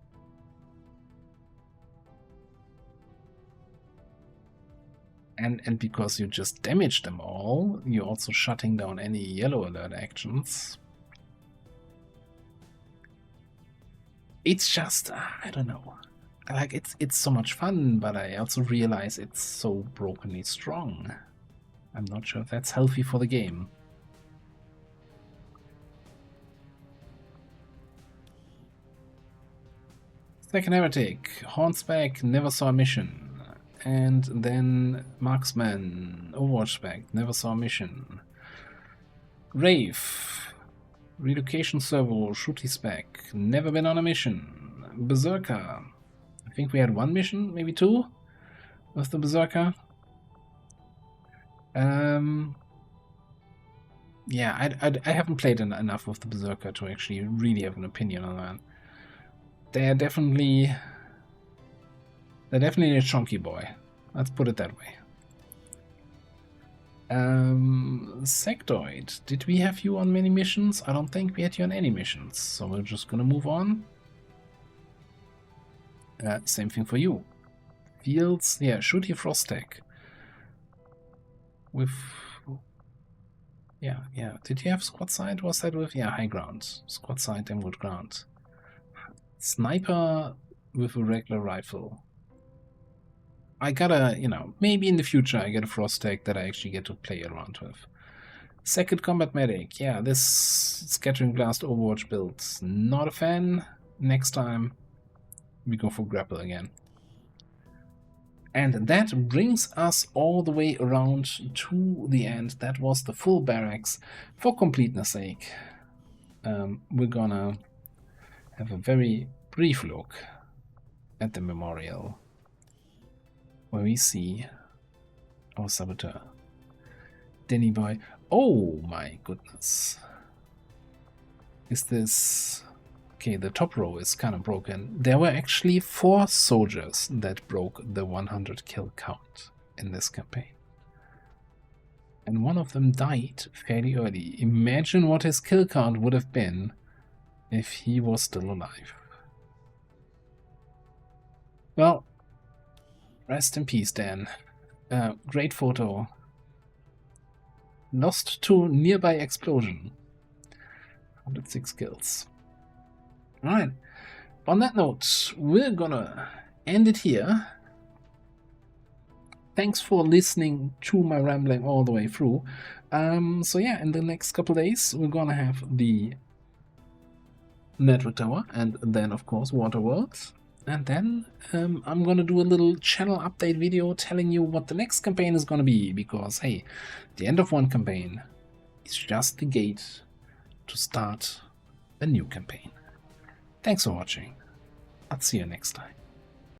And because you just damage them all, you're also shutting down any yellow alert actions. It's just, I don't know. Like, it's so much fun, but I also realize it's so brokenly strong. I'm not sure if that's healthy for the game. Second Heretic, Hornspec, never saw a mission. And then Marksman, Overwatch spec, never saw a mission. Wraith, Relocation Servo, Shooty spec, never been on a mission. Berserker, I think we had one mission, maybe two, with the Berserker. Yeah, I haven't played enough with the Berserker to actually really have an opinion on that. They're definitely They're definitely a chunky boy. Let's put it that way. Sectoid, did we have you on many missions? I don't think we had you on any missions, so we're just gonna move on. Same thing for you. Fields, yeah, shoot your frost tech. With... Yeah. Did you have squad sight? Was that with... Yeah, high ground. Squad sight and wood ground. Sniper with a regular rifle. I gotta, you know, maybe in the future I get a frost tech that I actually get to play around with. Second combat medic. Yeah, this scattering blast Overwatch build. Not a fan. Next time we go for grapple again. And that brings us all the way around to the end. That was the full barracks. For completeness sake, we're gonna have a very brief look at the memorial, where we see our saboteur, Denny Boy. Oh my goodness. Is this... Okay, the top row is kind of broken. There were actually 4 soldiers that broke the 100 kill count in this campaign. And one of them died fairly early. Imagine what his kill count would have been if he was still alive. Well, rest in peace, Dan. Great photo. Lost to nearby explosion. 106 kills. Alright, on that note, we're gonna end it here. Thanks for listening to my rambling all the way through. So yeah, in the next couple days, we're gonna have the Network Tower, and then of course Waterworld. And then I'm gonna do a little channel update video telling you what the next campaign is gonna be, because hey, the end of one campaign is just the gate to start a new campaign. Thanks for watching. I'll see you next time.